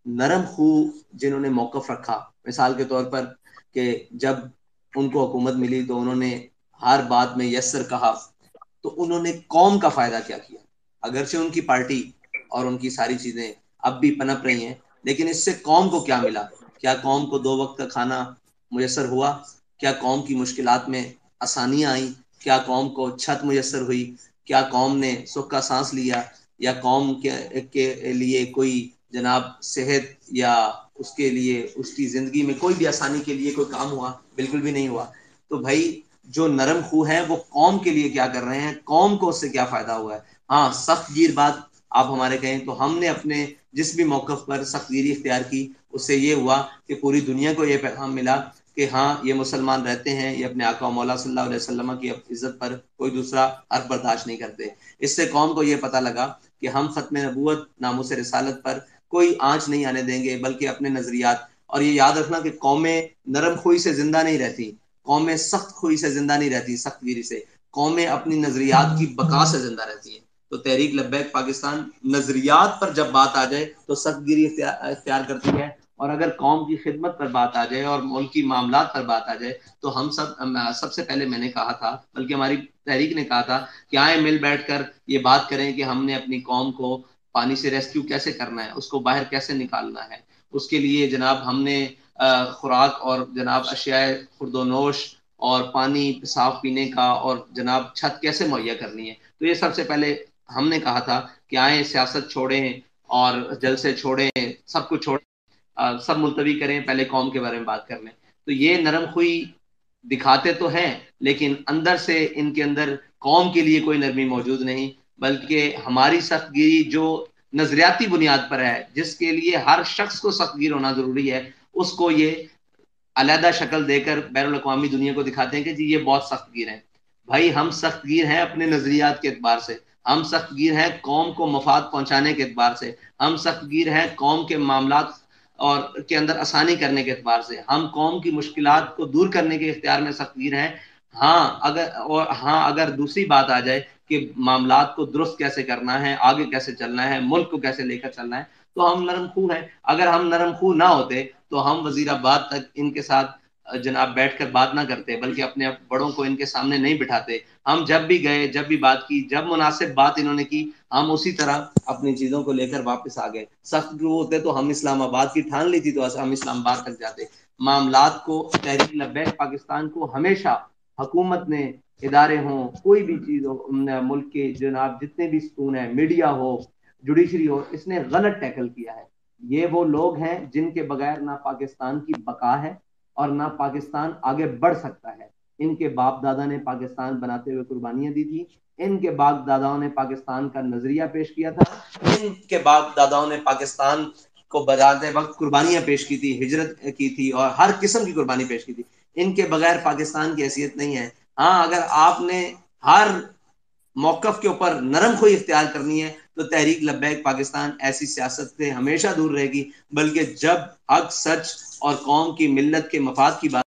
نرم خو جنہوں نے موقف رکھا، مثال کے طور پر کہ جب ان کو حکومت ملی تو انہوں نے ہر بات میں یس سر کہا، تو انہوں نے قوم کا فائدہ کیا کیا؟ اگرچہ ان کی پارٹی اور ان کی ساری چیزیں اب بھی پنپ رہی ہیں، لیکن اس سے قوم کو کیا ملا؟ کیا قوم کو 2 وقت کا کھانا میسر ہوا؟ کیا قوم کی مشکلات میں آسانیاں آئیں؟ کیا قوم کو چھت میسر ہوئی؟ کیا قوم نے سکھ کا سانس لیا؟ یا قوم کے لیے کوئی جناب صحت یا اس کے لیے اس کی زندگی میں کوئی بھی آسانی کے لیے کوئی کام ہوا؟ بالکل بھی نہیں ہوا. تو بھائی جو نرم خو ہے وہ قوم کے لیے کیا کر رہے ہیں، قوم کو اس سے کیا فائدہ ہوا ہے؟ ہاں سخت گیر بات آپ ہمارے کہیں تو ہم نے اپنے جس بھی موقف پر سخت گیری اختیار کی اس سے یہ ہوا کہ پوری دنیا کو یہ پیغام ملا کہ ہاں یہ مسلمان رہتے ہیں، یہ اپنے آقا مولا صلی اللہ علیہ وسلم کی عزت پر کوئی دوسرا حرف برداشت نہیں کرتے. اس سے قوم کو یہ پتہ لگا کہ ہم ختم نبوت ناموس رسالت پر کوئی آنچ نہیں آنے دیں گے، بلکہ اپنے نظریات. اور یہ یاد رکھنا کہ قومیں نرم خوئی سے زندہ نہیں رہتی، قومیں سخت خوئی سے زندہ نہیں رہتی، سخت گیری سے. قومیں اپنی نظریات کی بقا سے زندہ رہتی ہیں. تو تحریک لبیک پاکستان نظریات پر جب بات آ جائے تو سخت گیری اختیار کرتی ہے، اور اگر قوم کی خدمت پر بات آ جائے اور ملکی معاملات پر بات آ جائے تو ہم سب سے پہلے میں نے کہا تھا، بلکہ ہماری تحریک نے کہا تھا کہ آئیں مل بیٹھ کر یہ بات کریں کہ ہم نے اپنی قوم کو پانی سے ریسکیو کیسے کرنا ہے، اس کو باہر کیسے نکالنا ہے. اس کے لیے جناب ہم نے خوراک اور جناب اشیاء خورد و نوش اور پانی صاف پینے کا اور جناب چھت کیسے مہیا کرنی ہے. تو یہ سب سے پہلے ہم نے کہا تھا کہ آئیں سیاست چھوڑیں اور جلسے چھوڑیں، سب کچھ چھوڑیں، سب ملتوی کریں، پہلے قوم کے بارے میں بات کر لیں. تو یہ نرم خوئی دکھاتے تو ہیں لیکن اندر سے ان کے اندر قوم کے لیے کوئی نرمی موجود نہیں، بلکہ ہماری سخت گیری جو نظریاتی بنیاد پر ہے، جس کے لیے ہر شخص کو سخت گیر ہونا ضروری ہے، اس کو یہ علیحدہ شکل دے کر بین الاقوامی دنیا کو دکھاتے ہیں کہ جی یہ بہت سخت گیر ہیں. بھائی ہم سخت گیر ہیں اپنے نظریات کے اعتبار سے، ہم سخت گیر ہیں قوم کو مفاد پہنچانے کے اعتبار سے، ہم سخت گیر ہیں قوم کے معاملات اور کے اندر آسانی کرنے کے اعتبار سے، ہم قوم کی مشکلات کو دور کرنے کے اختیار میں سخت گیر ہیں. اگر دوسری بات آ جائے کہ معاملات کو درست کیسے کرنا ہے، آگے کیسے چلنا ہے، ملک کو کیسے لے کر چلنا ہے، تو ہم نرم خو ہیں. اگر ہم نرم خو نہ ہوتے تو ہم وزیر آباد تک ان کے ساتھ جناب بیٹھ کر بات نہ کرتے، بلکہ اپنے بڑوں کو ان کے سامنے نہیں بٹھاتے. ہم جب بھی گئے، جب بھی بات کی، جب مناسب بات انہوں نے کی، ہم اسی طرح اپنی چیزوں کو لے کر واپس آ گئے. سخت جو ہوتے تو ہم اسلام آباد کی ٹھان لی تھی تو ہم اسلام آباد تک جاتے. معاملات کو تحریک لبیک پاکستان کو ہمیشہ حکومت نے، ادارے ہوں، کوئی بھی چیز ہو، ملک کے جناب جتنے بھی ستون ہیں، میڈیا ہو، جوڈیشری ہو، اس نے غلط ٹیکل کیا ہے. یہ وہ لوگ ہیں جن کے بغیر نہ پاکستان کی بقا ہے اور نہ پاکستان آگے بڑھ سکتا ہے. ان کے باپ دادا نے پاکستان بناتے ہوئے قربانیاں دی تھی، ان کے باپ داداؤں نے پاکستان کا نظریہ پیش کیا تھا، ان کے باپ داداؤں نے پاکستان کو بجاتے وقت قربانیاں پیش کی تھی، ہجرت کی تھی اور ہر قسم کی قربانی پیش کی تھی. ان کے بغیر پاکستان کی حیثیت نہیں ہے. ہاں اگر آپ نے ہر موقف کے اوپر نرم خوئی اختیار کرنی ہے تو تحریک لبیک پاکستان ایسی سیاست سے ہمیشہ دور رہے گی، بلکہ جب حق، سچ اور قوم کی ملت کے مفاد کی بات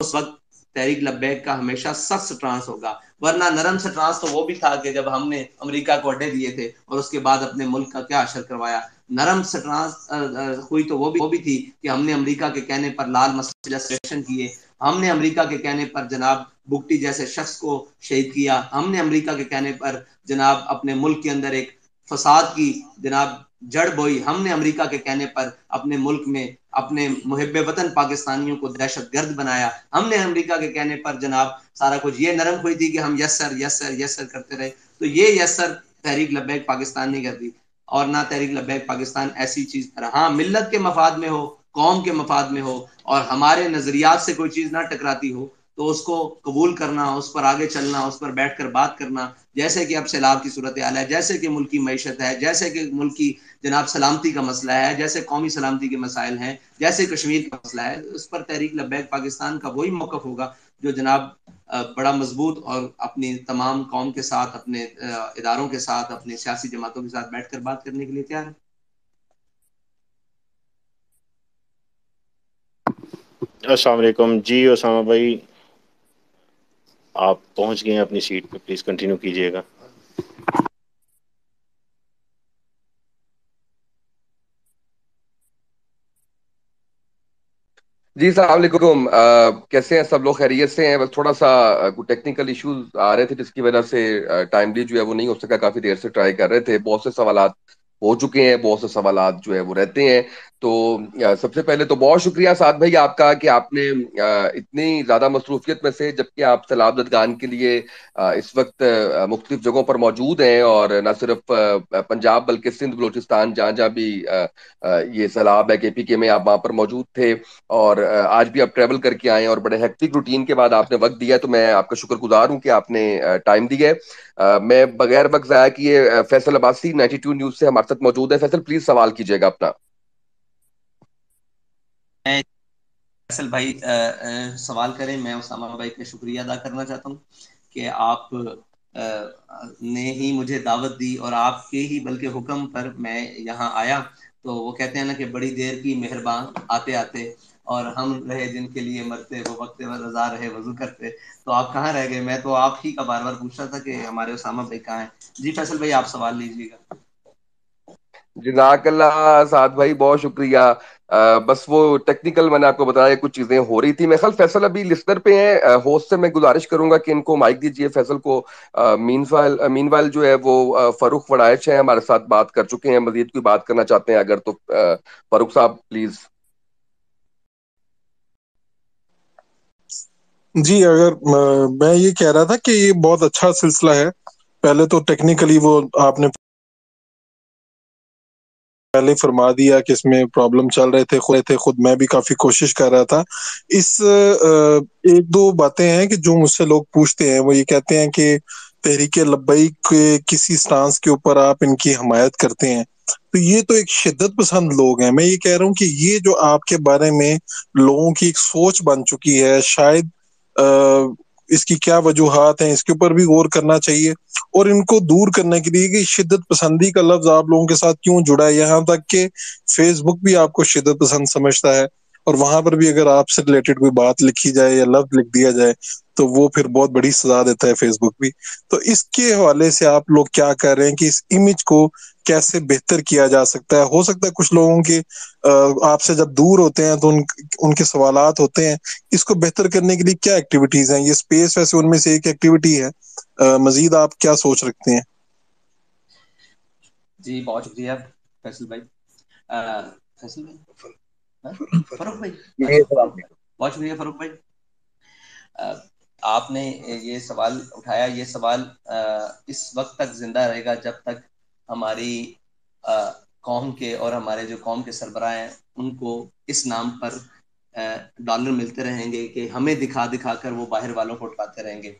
اس وقت تحریک لبیک کا ہمیشہ سخت سٹرانس ہوگا. ورنہ نرم سٹرانس تو وہ بھی تھا کہ جب ہم نے امریکہ کو اڈے دیے تھے اور اس کے بعد اپنے ملک کا کیا اشر کروایا. نرم سٹرانس ہوئی تو وہ بھی تھی کہ ہم نے امریکہ کے کہنے پر لال مسجد سلیکشن کیے، ہم نے امریکہ کے کہنے پر جناب بگٹی جیسے شخص کو شہید کیا، ہم نے امریکہ کے کہنے پر جناب اپنے ملک کے اندر ایک فساد کی جناب جڑ بوئی، ہم نے امریکہ کے کہنے پر اپنے ملک میں اپنے محب وطن پاکستانیوں کو دہشت گرد بنایا، ہم نے امریکہ کے کہنے پر جناب سارا کچھ. یہ نرم ہوئی تھی کہ ہم یس سر یس سر یس سر کرتے رہے. تو یہ یس سر تحریک لبیک پاکستان نہیں کرتی، اور نہ تحریک لبیک پاکستان ایسی چیز پر، ہاں ملت کے مفاد میں ہو، قوم کے مفاد میں ہو اور ہمارے نظریات سے کوئی چیز نہ ٹکراتی ہو تو اس کو قبول کرنا، اس پر آگے چلنا، اس پر بیٹھ کر بات کرنا. جیسے کہ اب سیلاب کی صورتحال ہے، جیسے کہ ملکی معیشت ہے، جیسے کہ ملکی جناب سلامتی کا مسئلہ ہے، جیسے قومی سلامتی کے مسائل ہیں، جیسے کشمیر کا مسئلہ ہے، اس پر تحریک لبیک پاکستان کا وہی موقف ہوگا جو جناب بڑا مضبوط اور اپنی تمام قوم کے ساتھ، اپنے اداروں کے ساتھ، اپنی سیاسی جماعتوں کے ساتھ بیٹھ کر بات کرنے کے لیے تیار ہے. السلام علیکم. جی اسامہ بھائی آپ پہنچ گئے ہیں اپنی سیٹ پہ، پلیز کنٹینیو کیجیے گا. جی السلام علیکم. کیسے ہیں سب لوگ؟ خیریت سے ہیں؟ بس تھوڑا سا ٹیکنیکل ایشوز آ رہے تھے جس کی وجہ سے ٹائملی جو ہے وہ نہیں ہو سکا. کافی دیر سے ٹرائی کر رہے تھے. بہت سے سوالات ہو چکے ہیں، بہت سے سوالات جو ہے وہ رہتے ہیں. تو سب سے پہلے تو بہت شکریہ سعد بھائی آپ کا کہ آپ نے اتنی زیادہ مصروفیت میں سے، جبکہ آپ سیلاب زدگان کے لیے اس وقت مختلف جگہوں پر موجود ہیں، اور نہ صرف پنجاب بلکہ سندھ بلوچستان جہاں جہاں بھی یہ سیلاب ہے KPK کے میں آپ وہاں پر موجود تھے، اور آج بھی آپ ٹریول کر کے آئے ہیں اور بڑے ہیکٹک روٹین کے بعد آپ نے وقت دیا ہے. تو میں آپ کا شکر گزار ہوں کہ آپ نے ٹائم دیا ہے. میں بغیر وقت ضائع کیے فیصل عباسی 92 نیوز سے ہمارے ساتھ موجود ہے. فیصل پلیز سوال کیجیے گا اپنا. فیصل بھائی سوال کریں. میں اسامہ بھائی کا شکریہ ادا کرنا چاہتا ہوں کہ آپ نے ہی مجھے دعوت دی، اور آپ کے ہی بلکہ حکم پر میں یہاں آیا. تو وہ کہتے ہیں نا کہ بڑی دیر کی مہربان آتے آتے، اور ہم رہے جن کے لیے مرتے، وہ وقت رضا رہے وضو کرتے. تو آپ کہاں رہ گئے؟ میں تو آپ ہی کا بار بار پوچھ رہا تھا کہ ہمارے اسامہ بھائی کہاں ہیں. جی فیصل بھائی آپ سوال لیجیے گا. جزاک اللہ سعد بھائی، بہت شکریہ. بس وہ ٹیکنیکل میں نے آپ کو بتایا کچھ چیزیں ہو رہی تھی. میں خیال فیصل ابھی لسنر پہ ہیں. ہوسٹ سے میں گزارش کروں گا کہ ان کو مائک دیجیے فیصل کو. مین وائل جو ہے وہ فاروق وڑائچ ہیں، ہمارے ساتھ بات کر چکے ہیں. مزید کوئی بات کرنا چاہتے ہیں اگر تو فاروق صاحب پلیز. جی اگر میں یہ کہہ رہا تھا کہ یہ بہت اچھا سلسلہ ہے. پہلے تو ٹیکنیکلی وہ آپ نے پہلے فرما دیا کہ اس میں پرابلم چل رہے تھے. خود میں بھی کافی کوشش کر رہا تھا. ایک دو باتیں ہیں کہ جو مجھ سے لوگ پوچھتے ہیں، وہ یہ کہتے ہیں کہ تحریک لبیک کے کسی سٹانس کے اوپر آپ ان کی حمایت کرتے ہیں. تو یہ تو ایک شدت پسند لوگ ہیں. میں یہ کہہ رہا ہوں کہ یہ جو آپ کے بارے میں لوگوں کی ایک سوچ بن چکی ہے، شاید اس کی کیا وجوہات ہیں، اس کے اوپر بھی غور کرنا چاہیے. اور ان کو دور کرنے کے لیے کہ شدت پسندی کا لفظ آپ لوگوں کے ساتھ کیوں جڑا ہے، یہاں تک کہ فیس بک بھی آپ کو شدت پسند سمجھتا ہے، اور وہاں پر بھی اگر آپ سے ریلیٹڈ کوئی بات لکھی جائے یا لفظ لکھ دیا جائے تو وہ پھر بہت بڑی سزا دیتا ہے فیس بک بھی. تو اس کے حوالے سے آپ لوگ کیا کر رہے ہیں کہ اس امیج کو کیسے بہتر کیا جا سکتا ہے؟ ہو سکتا ہے کچھ لوگوں کے آپ سے جب دور ہوتے ہیں تو ان کے سوالات ہوتے ہیں. اس کو بہتر کرنے کے لیے کیا ایکٹیویٹیز ہیں؟ یہ اسپیس ویسے ان میں سے ایک ایکٹیویٹی ہے. مزید آپ کیا سوچ رکھتے ہیں؟ جی بہت شکریہ فیصل بھائی. فیصل بھائی فاروق بھائی یہ اچھا سوال فاروق بھائی، بہت شکریہ فاروق بھائی. آپ نے یہ سوال اٹھایا. یہ سوال اس وقت تک زندہ رہے گا جب تک ہماری قوم کے اور ہمارے جو قوم کے سربراہ ہیں ان کو اس نام پر ڈالر ملتے رہیں گے کہ ہمیں دکھا دکھا کر وہ باہر والوں کو اٹھاتے رہیں گے.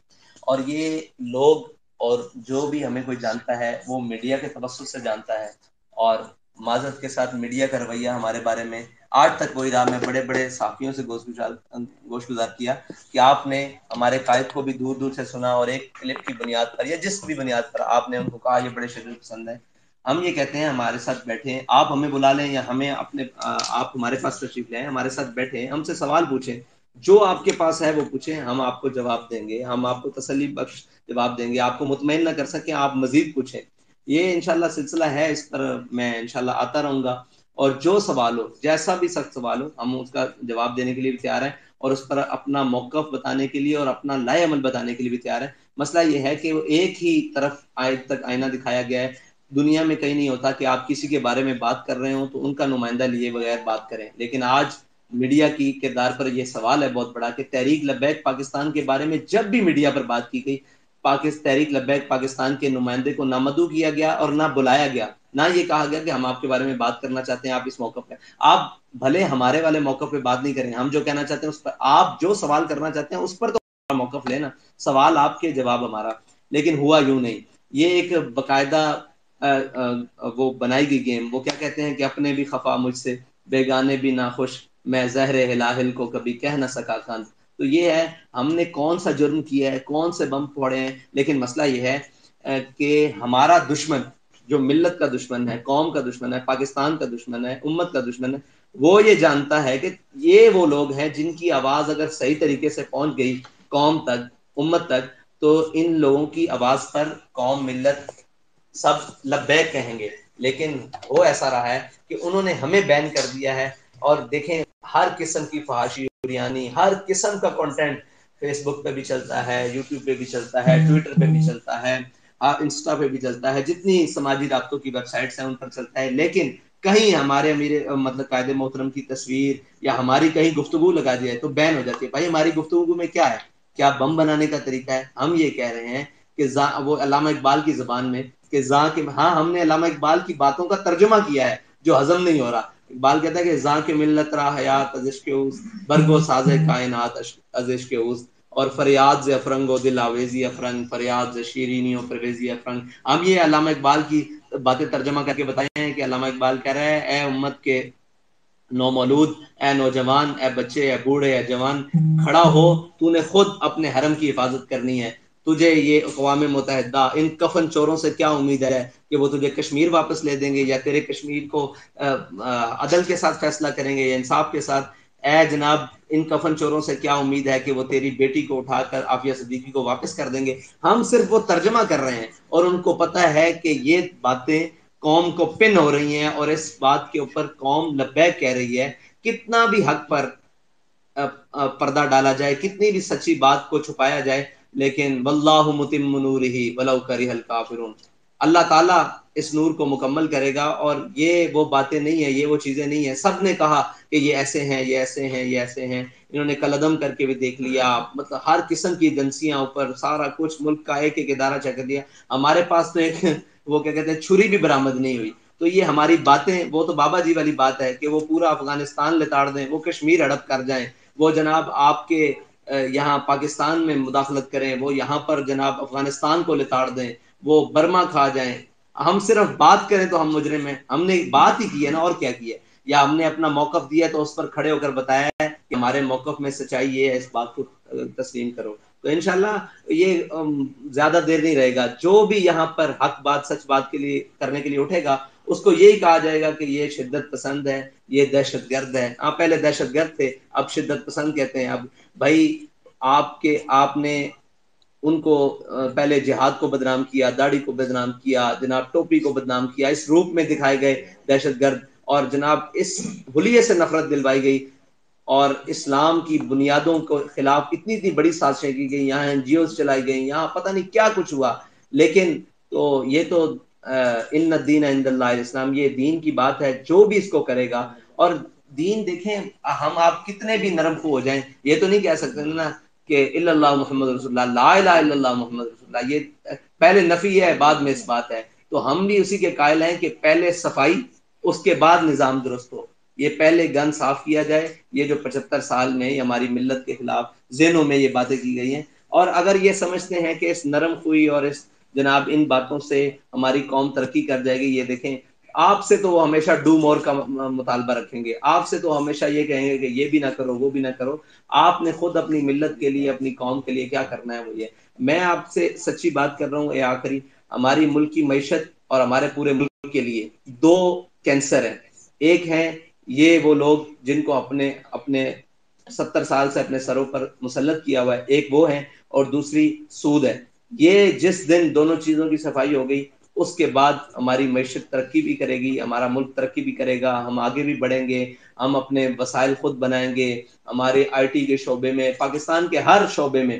اور یہ لوگ اور جو بھی ہمیں کوئی جانتا ہے وہ میڈیا کے توسط سے جانتا ہے. اور معذرت کے ساتھ میڈیا کا رویہ ہمارے بارے میں آج تک وہی رہا. میں بڑے بڑے صحافیوں سے گوش گزار کیا کہ آپ نے ہمارے قائد کو بھی دور دور سے سنا، اور ایک کلپ کی بنیاد پر یا جس بھی بنیاد پر آپ نے ان کو کہا یہ بڑے شدید پسند ہیں. ہم یہ کہتے ہیں ہمارے ساتھ بیٹھیں، آپ ہمیں بلا لیں یا ہمیں اپنے آپ ہمارے پاس تشریف لیں، ہمارے ساتھ بیٹھیں، ہم سے سوال پوچھیں، جو آپ کے پاس ہے وہ پوچھیں، ہم آپ کو جواب دیں گے. ہم آپ کو تسلی بخش جواب دیں گے. آپ کو مطمئن نہ کر سکیں آپ مزید پوچھیں. یہ انشاءاللہ سلسلہ ہے، اس پر میں انشاءاللہ آتا رہوں گا. اور جو سوال ہو، جیسا بھی سخت سوال ہو، ہم اس کا جواب دینے کے لیے بھی تیار ہیں، اور اس پر اپنا موقف بتانے کے لیے اور اپنا لائے عمل بتانے کے لیے بھی تیار ہے. مسئلہ یہ ہے کہ وہ ایک ہی طرف آج تک آئینہ دکھایا گیا ہے. دنیا میں کہیں نہیں ہوتا کہ آپ کسی کے بارے میں بات کر رہے ہوں تو ان کا نمائندہ لیے بغیر بات کریں. لیکن آج میڈیا کی کردار پر یہ سوال ہے بہت بڑا کہ تحریک لبیک پاکستان کے بارے میں جب بھی میڈیا پر بات کی گئی، تحریک لبیک پاکستان کے نمائندے کو نہ مدعو کیا گیا اور نہ بلایا گیا، نہ یہ کہا گیا کہ ہم آپ کے بارے میں بات کرنا چاہتے ہیں، آپ اس موقع پہ آپ بھلے ہمارے والے موقع پہ بات نہیں کریں، ہم جو کہنا چاہتے ہیں اس پر آپ جو سوال کرنا چاہتے ہیں اس پر تو موقف لینا، سوال آپ کے جواب ہمارا. لیکن ہوا یوں نہیں. یہ ایک باقاعدہ وہ بنائی گئی گیم. وہ کیا کہتے ہیں کہ اپنے بھی خفا مجھ سے، بیگانے بھی ناخوش، میں زہر ہلاہل کو کبھی کہہ نہ سکا کان. تو یہ ہے ہم نے کون سا جرم کیا ہے, کون سے بم پھوڑے ہیں, لیکن مسئلہ یہ ہے کہ ہمارا دشمن جو ملت کا دشمن ہے, قوم کا دشمن ہے, پاکستان کا دشمن ہے, امت کا دشمن ہے, وہ یہ جانتا ہے کہ یہ وہ لوگ ہیں جن کی آواز اگر صحیح طریقے سے پہنچ گئی قوم تک, امت تک, تو ان لوگوں کی آواز پر قوم ملت سب لبیک کہیں گے. لیکن وہ ایسا رہا ہے کہ انہوں نے ہمیں بین کر دیا ہے. اور دیکھیں ہر قسم کی فحاشی, بریانی, ہر قسم کا کنٹینٹ فیس بک پہ بھی چلتا ہے, یوٹیوب پہ بھی چلتا ہے, ٹویٹر پہ بھی چلتا ہے, انسٹا پہ بھی چلتا ہے, جتنی سماجی رابطوں کی ویب سائٹس ہیں ان پر چلتا ہے. لیکن کہیں ہمارے امیر مطلب قائد محترم کی تصویر یا ہماری کہیں گفتگو لگا دی جائے تو بین ہو جاتی ہے. بھائی ہماری گفتگو میں کیا ہے, کیا بم بنانے کا طریقہ ہے؟ ہم یہ کہہ رہے ہیں کہ وہ علامہ اقبال کی زبان میں کہ ہاں ہم نے علامہ اقبال کی باتوں کا ترجمہ کیا ہے جو ہضم نہیں ہو رہا. اقبال کہتا ہے کہ زاں کے ملت را حیات از عشق اوست, برگو ساز کائنات از عشق اوست, اور فریاد ز افرنگ و دل آویزی افرنگ, فریاد ز شیرینی و پرویزی افرنگ. ہم یہ علامہ اقبال کی باتیں ترجمہ کر کے بتائے ہیں کہ علامہ اقبال کہہ رہے ہیں اے امت کے نومولود, اے نوجوان, اے بچے, اے بوڑھے, اے جوان, کھڑا ہو, تو نے خود اپنے حرم کی حفاظت کرنی ہے. تجھے یہ اقوام متحدہ ان کفن چوروں سے کیا امید ہے کہ وہ تجھے کشمیر واپس لے دیں گے یا تیرے کشمیر کو عدل کے ساتھ فیصلہ کریں گے یا انصاف کے ساتھ؟ اے جناب, ان کفن چوروں سے کیا امید ہے کہ وہ تیری بیٹی کو اٹھا کر عافیہ صدیقی کو واپس کر دیں گے؟ ہم صرف وہ ترجمہ کر رہے ہیں اور ان کو پتہ ہے کہ یہ باتیں قوم کو پن ہو رہی ہیں اور اس بات کے اوپر قوم لبیک کہہ رہی ہے. کتنا بھی حق پر پردہ ڈالا جائے, کتنی بھی سچی بات کو چھپایا جائے, لیکن واللہ متم نورہ ولو کرہ الکافرون, اللہ تعالیٰ اس نور کو مکمل کرے گا. اور یہ وہ باتیں نہیں ہیں, یہ وہ چیزیں نہیں ہیں. سب نے کہا کہ یہ ایسے ہیں, یہ ایسے ہیں, یہ ایسے ہیں. انہوں نے قلعدم کر کے بھی دیکھ لیا, مطلب ہر قسم کی ایجنسیاں اوپر, سارا کچھ ملک کا ایک ایک ادارہ چیک کر دیا. ہمارے پاس تو ایک وہ کیا کہتے ہیں چھری بھی برآمد نہیں ہوئی. تو یہ ہماری باتیں, وہ تو بابا جی والی بات ہے کہ وہ پورا افغانستان لتاڑ دیں, وہ کشمیر ہڑپ کر جائیں, وہ جناب آپ کے یہاں پاکستان میں مداخلت کریں, وہ یہاں پر جناب افغانستان کو لتاڑ دیں, وہ برما کھا جائیں. ہم صرف بات کریں تو ہم مجرم ہیں. ہم نے بات ہی کی ہے نا, اور کیا کی ہے؟ یا ہم نے اپنا موقف دیا تو اس پر کھڑے ہو کر بتایا ہے کہ ہمارے موقف میں سچائی یہ ہے, اس بات کو تسلیم کرو. تو انشاءاللہ یہ زیادہ دیر نہیں رہے گا. جو بھی یہاں پر حق بات, سچ بات کے لیے کرنے کے لیے اٹھے گا, اس کو یہی کہا جائے گا کہ یہ شدت پسند ہے, یہ دہشت گرد ہے. ہاں پہلے دہشت گرد تھے, اب شدت پسند کہتے ہیں. اب بھائی آپ نے ان کو پہلے جہاد کو بدنام کیا, داڑھی کو بدنام کیا, جناب ٹوپی کو بدنام کیا, اس روپ میں دکھائے گئے دہشت گرد, اور جناب اس حلیے سے نفرت دلوائی گئی, اور اسلام کی بنیادوں کے خلاف اتنی بڑی سازشیں کی گئی, یہاں این جی اوز چلائی گئی, یہاں پتہ نہیں کیا کچھ ہوا. لیکن تو یہ تو ان الدین عند اللہ الاسلام, یہ دین کی بات ہے. جو بھی اس کو کرے گا, اور دین دیکھیں ہم آپ کتنے بھی نرم خو ہو جائیں, یہ تو نہیں کہہ سکتے نا کہ الا اللہ محمد رسول اللہ, لا الہ الا اللہ محمد رسول اللہ. یہ پہلے نفی ہے, بعد میں اس بات ہے. تو ہم بھی اسی کے قائل ہیں کہ پہلے صفائی, اس کے بعد نظام درست ہو. یہ پہلے گن صاف کیا جائے. یہ جو 75 سال میں ہماری ملت کے خلاف ذہنوں میں یہ باتیں کی گئی ہیں, اور اگر یہ سمجھتے ہیں کہ اس نرم خوئی اور اس جناب ان باتوں سے ہماری قوم ترقی کر جائے گی, یہ دیکھیں آپ سے تو وہ ہمیشہ ڈو مور کا مطالبہ رکھیں گے, آپ سے تو ہمیشہ یہ کہیں گے کہ یہ بھی نہ کرو, وہ بھی نہ کرو. آپ نے خود اپنی ملت کے لیے, اپنی قوم کے لیے کیا کرنا ہے وہ یہ. میں آپ سے سچی بات کر رہا ہوں. اے آخری, ہماری ملک کی معیشت اور ہمارے پورے ملک کے لیے 2 کینسر ہیں. ایک ہے یہ وہ لوگ جن کو اپنے 70 سال سے اپنے سروں پر مسلط کیا ہوا ہے, ایک وہ ہے, اور دوسری سود ہے. یہ جس دن دونوں چیزوں کی صفائی ہو گئی, اس کے بعد ہماری معیشت ترقی بھی کرے گی, ہمارا ملک ترقی بھی کرے گا, ہم آگے بھی بڑھیں گے, ہم اپنے وسائل خود بنائیں گے. ہمارے آئی ٹی کے شعبے میں, پاکستان کے ہر شعبے میں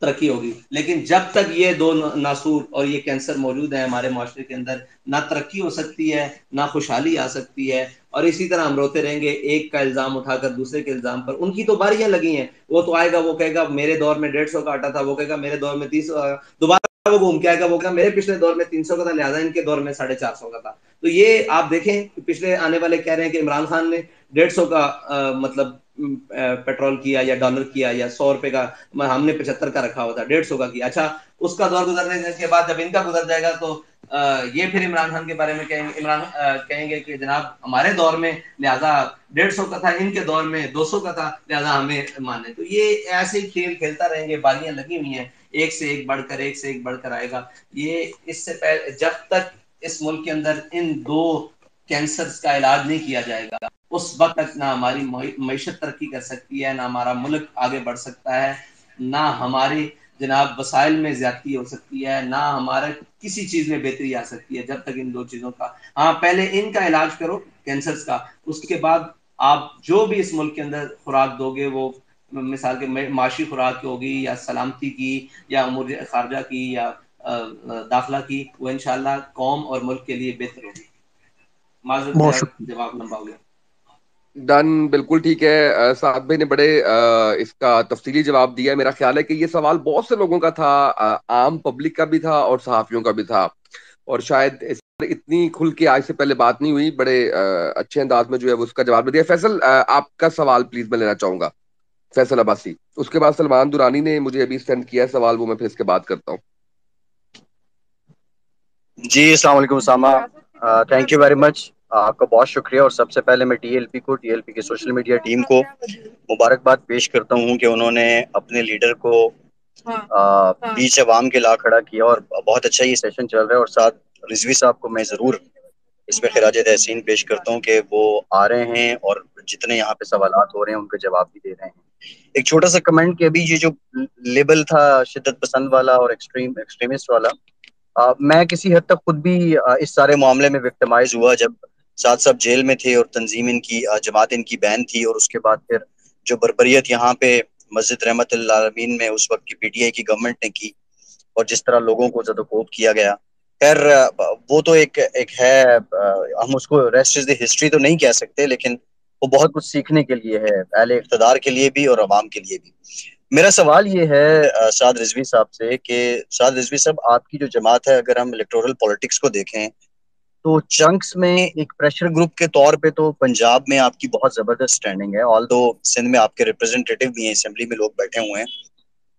ترقی ہوگی. لیکن جب تک یہ 2 ناسور اور یہ کینسر موجود ہیں ہمارے معاشرے کے اندر, نہ ترقی ہو سکتی ہے, نہ خوشحالی آ سکتی ہے. اور اسی طرح ہم روتے رہیں گے, ایک کا الزام اٹھا کر دوسرے کے الزام پر. ان کی تو باریاں لگی ہیں, وہ تو آئے گا, وہ کہے گا میرے دور میں 150 کا آٹا تھا, وہ کہے گا میرے دور میں 300, دوبارہ وہ گھوم کے آئے گا, وہ کہا میرے پچھلے دور میں 300 کا تھا, لہٰذا ان کے دور میں 450 کا تھا. تو یہ آپ دیکھیں, پچھلے آنے والے کہہ رہے ہیں کہ عمران خان نے 150 کا مطلب پیٹرول کیا یا ڈالر کیا, یا 100 روپے کا, ہم نے 75 کا رکھا ہوا تھا, 150 کا کیا. اچھا, اس کا دور گزرنے کے بعد جب ان کا گزر جائے گا تو یہ پھر عمران خان کے بارے میں کہیں گے کہ جناب ہمارے دور میں لہذا 150 کا تھا، ان کے دور میں 200 کا تھا، لہذا ہمیں مانے. تو یہ ایسے ہی کھیل کھیلتا رہیں گے، بالیاں لگی ہوئی ہیں، ایک سے ایک بڑھ کر آئے گا. یہ اس سے پہلے جب تک اس ملک کے اندر ان 2 کینسرز کا علاج نہیں کیا جائے گا، اس وقت تک نہ ہماری معیشت ترقی کر سکتی ہے، نہ ہمارا ملک آگے بڑھ سکتا ہے، نہ ہماری جناب وسائل میں زیادتی ہو سکتی ہے، نہ ہمارے کسی چیز میں بہتری آ سکتی ہے، جب تک ان 2 چیزوں کا. ہاں پہلے ان کا علاج کرو کینسرز کا، اس کے بعد آپ جو بھی اس ملک کے اندر خوراک دو گے، وہ مثال کے معاشی خوراک ہوگی یا سلامتی کی یا امور خارجہ کی یا داخلہ کی، وہ انشاءاللہ قوم اور ملک کے لیے بہتر ہوگی. معذرت بہت میرا شکریہ. جواب لمبا ہو گیا. ڈن، بالکل ٹھیک ہے. سعد بھائی نے بڑے اس کا تفصیلی جواب دیا. میرا خیال ہے کہ یہ سوال بہت سے لوگوں کا تھا، عام پبلک کا بھی تھا اور صحافیوں کا بھی تھا، اور شاید اس پر اتنی کھل کے آج سے پہلے بات نہیں ہوئی. بڑے اچھے انداز میں جو ہے وہ اس کا جواب دیا. فیصل آپ کا سوال پلیز میں لینا چاہوں گا، فیصل عباسی. اس کے بعد سلمان دورانی نے مجھے ابھی سینڈ کیا ہے سوال، وہ میں پھر اس کے بعد کرتا ہوں. جی السلام علیکم Osama, thank you very much. آپ کا بہت شکریہ. اور سب سے پہلے میں ٹی ایل پی کی سوشل میڈیا ٹیم کو مبارکباد پیش کرتا ہوں کہ انہوں نے اپنے لیڈر کو بیچ عوام کے لا کھڑا کیا، اور بہت اچھا یہ سیشن چل رہا ہے. اور ساتھ رضوی صاحب کو میں ضرور اس میں خراج تحسین پیش کرتا ہوں کہ وہ آ رہے ہیں اور جتنے یہاں پہ سوالات ہو رہے ہیں ان کے جواب بھی دے رہے ہیں. ایک چھوٹا سا کمنٹ کہ ابھی یہ جو لیبل تھا شدت پسند والا اور ایکسٹریمسٹ والا، میں کسی حد تک خود بھی اس سارے معاملے میں وکٹمائز ہوا جب سعد صاحب جیل میں تھے اور تنظیم ان کی جماعت ان کی بین تھی، اور اس کے بعد پھر جو بربریت یہاں پہ مسجد رحمت اللہ العالمین میں اس وقت کی پی ٹی آئی کی گورنمنٹ نے کی، اور جس طرح لوگوں کو زدوکوب کیا گیا. خیر وہ تو ایک ہے، ہم اس کو ریسٹ از دی ہسٹری تو نہیں کہہ سکتے، لیکن وہ بہت کچھ سیکھنے کے لیے ہے، اہل اقتدار کے لیے بھی اور عوام کے لیے بھی. میرا سوال یہ ہے سعد رضوی صاحب سے کہ سعد رضوی صاحب، آپ کی جو جماعت ہے، اگر ہم الیکٹورل پالیٹکس کو دیکھیں تو چنکس میں ایک پریشر گروپ کے طور پہ تو پنجاب میں آپ کی بہت زبردست سٹینڈنگ ہے، آل دو سندھ میں آپ کے ریپرزنٹیٹیو بھی ہیں، اسمبلی میں لوگ بیٹھے ہوئے ہیں.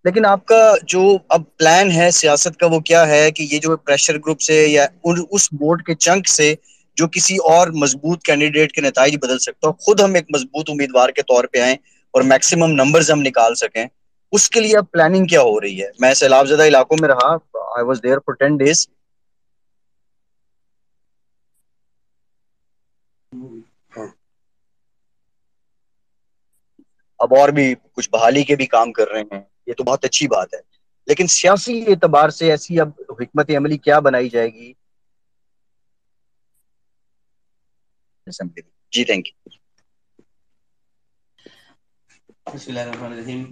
لیکن آپ کا جو اب پلان ہے سیاست کا وہ کیا ہے کہ یہ جو پریشر گروپ سے یا اس ووٹ کے چنک سے جو کسی اور مضبوط کینڈیڈیٹ کے نتائج بدل سکتا ہو، خود ہم ایک مضبوط امیدوار کے طور پہ آئیں اور میکسیمم نمبرز ہم نکال سکیں، اس کے لیے اب پلاننگ کیا ہو رہی ہے؟ میں سیلاب زدہ علاقوں میں رہا، I was there for 10 days. اب اور بھی کچھ بحالی کے بھی کام کر رہے ہیں، یہ تو بہت اچھی بات ہے، لیکن سیاسی اعتبار سے ایسی اب حکمت عملی کیا بنائی جائے گی اسمبلی میں؟ جی تھینک یو. بسم اللہ الرحمن الرحیم.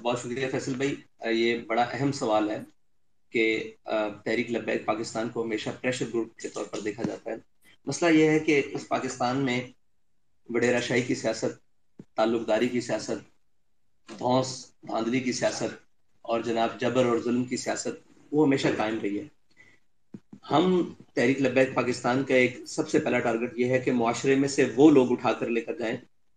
بہت شکریہ فیصل بھائی. یہ بڑا اہم سوال ہے کہ تحریک لبیک پاکستان کو ہمیشہ پریشر گروپ کے طور پر دیکھا جاتا ہے. مسئلہ یہ ہے کہ اس پاکستان میں وڈیرا شاہی کی سیاست، تعلق داری کی سیاست، دھونس دھاندلی کی سیاست اور جناب جبر اور ظلم کی سیاست وہ ہمیشہ قائم رہی ہے. ہم تحریک لبیک پاکستان کا ایک سب سے پہلا ٹارگٹ یہ ہے کہ معاشرے میں سے وہ لوگ اٹھا کر لے کر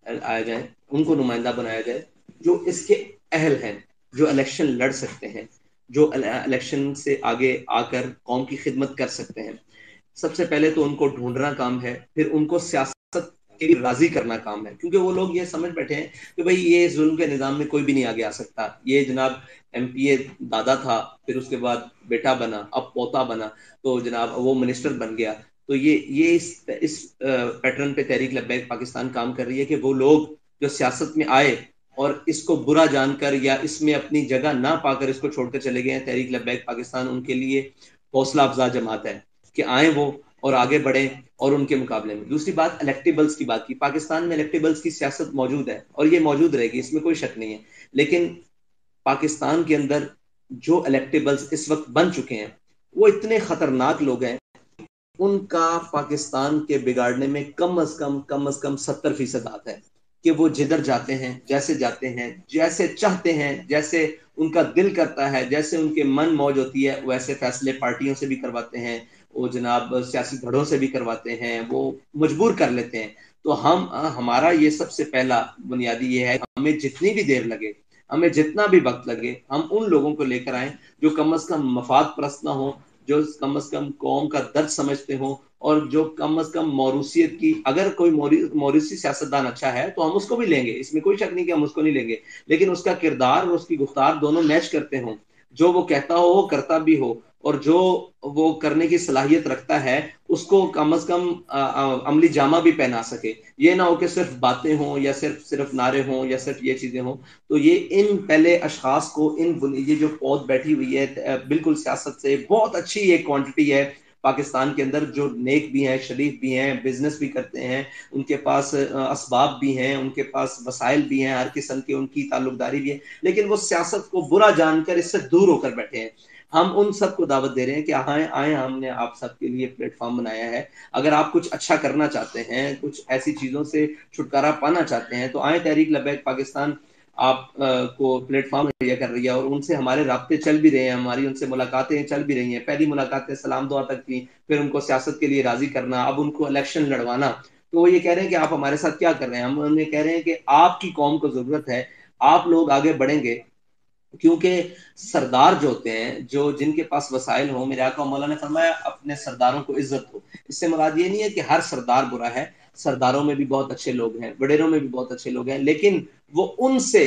آیا جائیں، ان کو نمائندہ بنایا جائے جو اس کے اہل ہیں، جو الیکشن لڑ سکتے ہیں، جو الیکشن سے آگے آ کر قوم کی خدمت کر سکتے ہیں. سب سے پہلے تو ان کو ڈھونڈنا کام ہے، پھر ان کو سیاست کے لیے راضی کرنا کام ہے، کیونکہ وہ لوگ یہ سمجھ بیٹھے ہیں کہ بھئی یہ ظلم کے نظام میں کوئی بھی نہیں آگے آ سکتا. یہ جناب ایم پی اے دادا تھا، پھر اس کے بعد بیٹا بنا، اب پوتا بنا، تو جناب وہ منسٹر بن گیا. تو یہ اس پیٹرن پہ تحریک لبیک پاکستان کام کر رہی ہے کہ وہ لوگ جو سیاست میں آئے اور اس کو برا جان کر یا اس میں اپنی جگہ نہ پا کر اس کو چھوڑ کر چلے گئے ہیں، تحریک لبیک پاکستان ان کے لیے حوصلہ افزا جماعت ہے کہ آئیں وہ اور آگے بڑھیں. اور ان کے مقابلے میں دوسری بات الیکٹیبلز کی بات کی. پاکستان میں الیکٹیبلز کی سیاست موجود ہے اور یہ موجود رہے گی، اس میں کوئی شک نہیں ہے. لیکن پاکستان کے اندر جو الیکٹیبلز اس وقت بن چکے ہیں وہ اتنے خطرناک لوگ ہیں، ان کا پاکستان کے بگاڑنے میں کم از کم 70% ہاتھ ہے کہ وہ جدھر جاتے ہیں، جیسے چاہتے ہیں، جیسے ان کا دل کرتا ہے، جیسے ان کے من موج ہوتی ہے، ویسے فیصلے پارٹیوں سے بھی کرواتے ہیں، وہ جناب سیاسی دھڑوں سے بھی کرواتے ہیں، وہ مجبور کر لیتے ہیں. تو ہمارا یہ سب سے پہلا بنیادی یہ ہے، ہمیں جتنی بھی دیر لگے، ہمیں جتنا بھی وقت لگے، ہم ان لوگوں کو لے کر آئیں جو کم از کم مفاد پرست نہ ہوں، جو کم از کم قوم کا درد سمجھتے ہوں اور جو کم از کم موروثیت کی, اگر کوئی موروثی سیاستدان اچھا ہے تو ہم اس کو بھی لیں گے, اس میں کوئی شک نہیں کہ ہم اس کو نہیں لیں گے, لیکن اس کا کردار اور اس کی گفتار دونوں میچ کرتے ہوں, جو وہ کہتا ہو وہ کرتا بھی ہو, اور جو وہ کرنے کی صلاحیت رکھتا ہے اس کو کم از کم عملی جامہ بھی پہنا سکے. یہ نہ ہو کہ صرف باتیں ہوں یا صرف نعرے ہوں یا صرف یہ چیزیں ہوں. تو یہ ان پہلے اشخاص کو, یہ جو پود بیٹھی ہوئی ہے بالکل سیاست سے بہت اچھی ایک کوانٹٹی ہے پاکستان کے اندر, جو نیک بھی ہیں, شریف بھی ہیں, بزنس بھی کرتے ہیں, ان کے پاس اسباب بھی ہیں, ان کے پاس وسائل بھی ہیں ہر قسم کے, ان کی تعلق داری بھی ہے, لیکن وہ سیاست کو برا جان کر اس سے دور ہو کر بیٹھے ہیں. ہم ان سب کو دعوت دے رہے ہیں کہ آئیں, ہم نے آپ سب کے لیے پلیٹ فارم بنایا ہے. اگر آپ کچھ اچھا کرنا چاہتے ہیں, کچھ ایسی چیزوں سے چھٹکارا پانا چاہتے ہیں, تو آئیں. تحریک لبیک پاکستان آپ کو پلیٹ فارم مہیا کر رہی ہے, اور ان سے ہمارے رابطے چل بھی رہے ہیں, ہماری ان سے ملاقاتیں چل بھی رہی ہیں. پہلی ملاقاتیں سلام دعا تک تھی, پھر ان کو سیاست کے لیے راضی کرنا, اب ان کو الیکشن لڑوانا. تو وہ یہ کہہ رہے ہیں کہ آپ ہمارے ساتھ کیا کر رہے ہیں. ہم انہیں کہہ رہے ہیں کہ آپ کی قوم کو ضرورت ہے, آپ لوگ آگے بڑھیں گے, کیونکہ سردار جو ہوتے ہیں, جو جن کے پاس وسائل ہوں, میرے آقا مولا نے فرمایا اپنے سرداروں کو عزت ہو. اس سے مراد یہ نہیں ہے کہ ہر سردار برا ہے, سرداروں میں بھی بہت اچھے لوگ ہیں, وڈیروں میں بھی بہت اچھے لوگ ہیں, لیکن وہ ان سے,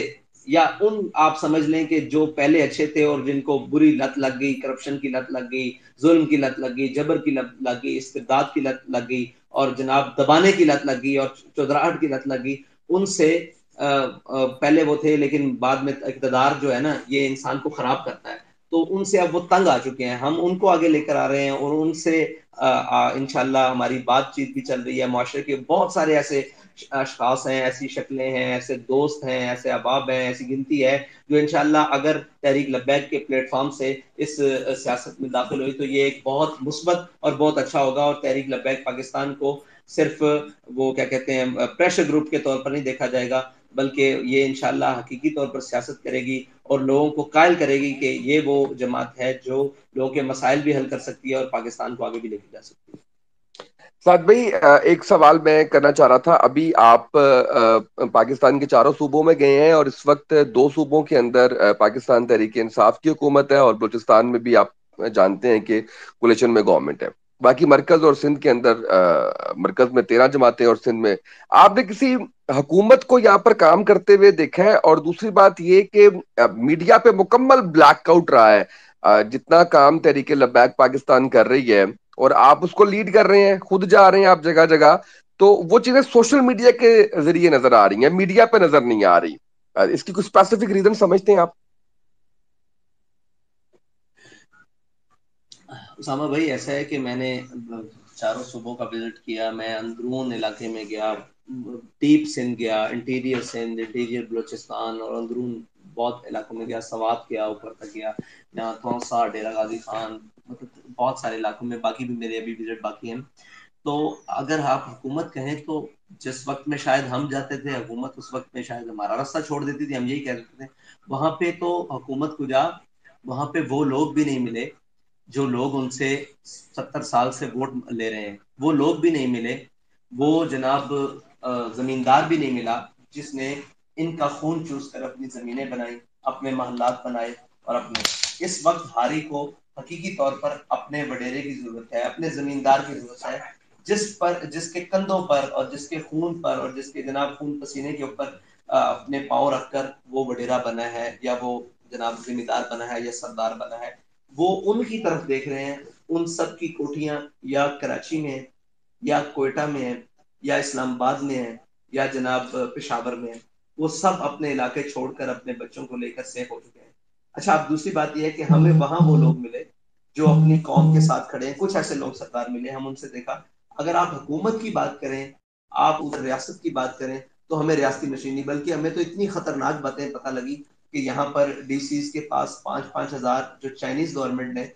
یا ان آپ سمجھ لیں کہ جو پہلے اچھے تھے اور جن کو بری لت لگ گئی, کرپشن کی لت لگ گئی, ظلم کی لت لگ گئی, جبر کی لت لگ گئی, استبداد کی لت لگ گئی, اور جناب دبانے کی لت لگ گئی, اور چودراہٹ کی لت لگ گئی, ان سے پہلے وہ تھے لیکن بعد میں اقتدار جو ہے نا یہ انسان کو خراب کرتا ہے, تو ان سے اب وہ تنگ آ چکے ہیں. ہم ان کو آگے لے کر آ رہے ہیں, اور ان سے انشاءاللہ ہماری بات چیت بھی چل رہی ہے. معاشرے کے بہت سارے ایسے اشخاص ہیں, ایسی شکلیں ہیں, ایسے دوست ہیں, ایسے احباب ہیں, ایسی گنتی ہے جو انشاءاللہ اگر تحریک لبیک کے پلیٹ فارم سے اس سیاست میں داخل ہوئی تو یہ ایک بہت مثبت اور بہت اچھا ہوگا. اور تحریک لبیک پاکستان کو صرف وہ کیا کہتے ہیں پریشر گروپ کے طور پر نہیں دیکھا جائے گا, بلکہ یہ انشاءاللہ حقیقی طور پر سیاست کرے گی اور لوگوں کو قائل کرے گی کہ یہ وہ جماعت ہے جو لوگوں کے مسائل بھی حل کر سکتی ہے اور پاکستان کو آگے بھی لے کے جا سکتی ہے. سعد بھائی ایک سوال میں کرنا چاہ رہا تھا. ابھی آپ پاکستان کے چاروں صوبوں میں گئے ہیں, اور اس وقت 2 صوبوں کے اندر پاکستان تحریک انصاف کی حکومت ہے, اور بلوچستان میں بھی آپ جانتے ہیں کہ کولیشن میں گورنمنٹ ہے. باقی مرکز اور سندھ کے اندر مرکز میں 13 جماعتیں اور سندھ میں. آپ نے کسی حکومت کو یہاں پر کام کرتے ہوئے دیکھا ہے؟ اور دوسری بات یہ کہ میڈیا پہ مکمل بلیک آؤٹ رہا ہے, جتنا کام تحریک لبیک پاکستان کر رہی ہے اور آپ اس کو لیڈ کر رہے ہیں, خود جا رہے ہیں آپ جگہ جگہ, تو وہ چیزیں سوشل میڈیا کے ذریعے نظر آ رہی ہیں, میڈیا پہ نظر نہیں آ رہی. اس کی کوئی اسپیسیفک ریزن سمجھتے ہیں آپ؟ اسامہ بھائی ایسا ہے کہ میں نے چاروں صوبوں کا وزٹ کیا, میں اندرون علاقے میں گیا, ڈیپ سندھ گیا, انٹیریئر سندھ, انٹیریئر بلوچستان, اور اندرون بہت علاقوں میں گیا, سوات گیا, اوپر تک گیا, یہاں تھونسا, ڈیرہ غازی خان, مطلب بہت سارے علاقوں میں. باقی بھی میرے ابھی وزٹ باقی ہیں. تو اگر آپ حکومت کہیں تو جس وقت میں شاید ہم جاتے تھے حکومت اس وقت میں شاید ہمارا راستہ چھوڑ دیتی تھی, ہم یہی کہہ دیتے تھے. وہاں پہ تو حکومت کو جا, وہاں پہ وہ لوگ بھی نہیں ملے جو لوگ ان سے 70 سال سے ووٹ لے رہے ہیں, وہ لوگ بھی نہیں ملے, وہ جناب زمیندار بھی نہیں ملا جس نے ان کا خون چوس کر اپنی زمینیں بنائی, اپنے محلات بنائے, اور اپنے اس وقت ہاری کو حقیقی طور پر اپنے وڈیرے کی ضرورت ہے, اپنے زمیندار کی ضرورت ہے, جس کے کندھوں پر اور جس کے خون پر اور جس کے جناب خون پسینے کے اوپر اپنے پاؤں رکھ کر وہ وڈیرا بنا ہے, یا وہ جناب زمیندار بنا ہے, یا سردار بنا ہے. وہ ان کی طرف دیکھ رہے ہیں. ان سب کی کوٹھیاں یا کراچی میں یا کوئٹہ میں ہیں, یا اسلام آباد میں ہیں, یا جناب پشاور میں ہیں. وہ سب اپنے علاقے چھوڑ کر اپنے بچوں کو لے کر سیف ہو چکے ہیں. اچھا, اب دوسری بات یہ ہے کہ ہمیں وہاں وہ لوگ ملے جو اپنی قوم کے ساتھ کھڑے ہیں. کچھ ایسے لوگ سرکار ملے, ہم ان سے دیکھا. اگر آپ حکومت کی بات کریں, آپ ادھر ریاست کی بات کریں, تو ہمیں ریاستی نشینی, بلکہ ہمیں تو اتنی خطرناک باتیں پتہ لگی کہ یہاں پر ڈی سیز کے پاس 5-5 ہزار جو چائنیز گورنمنٹ نے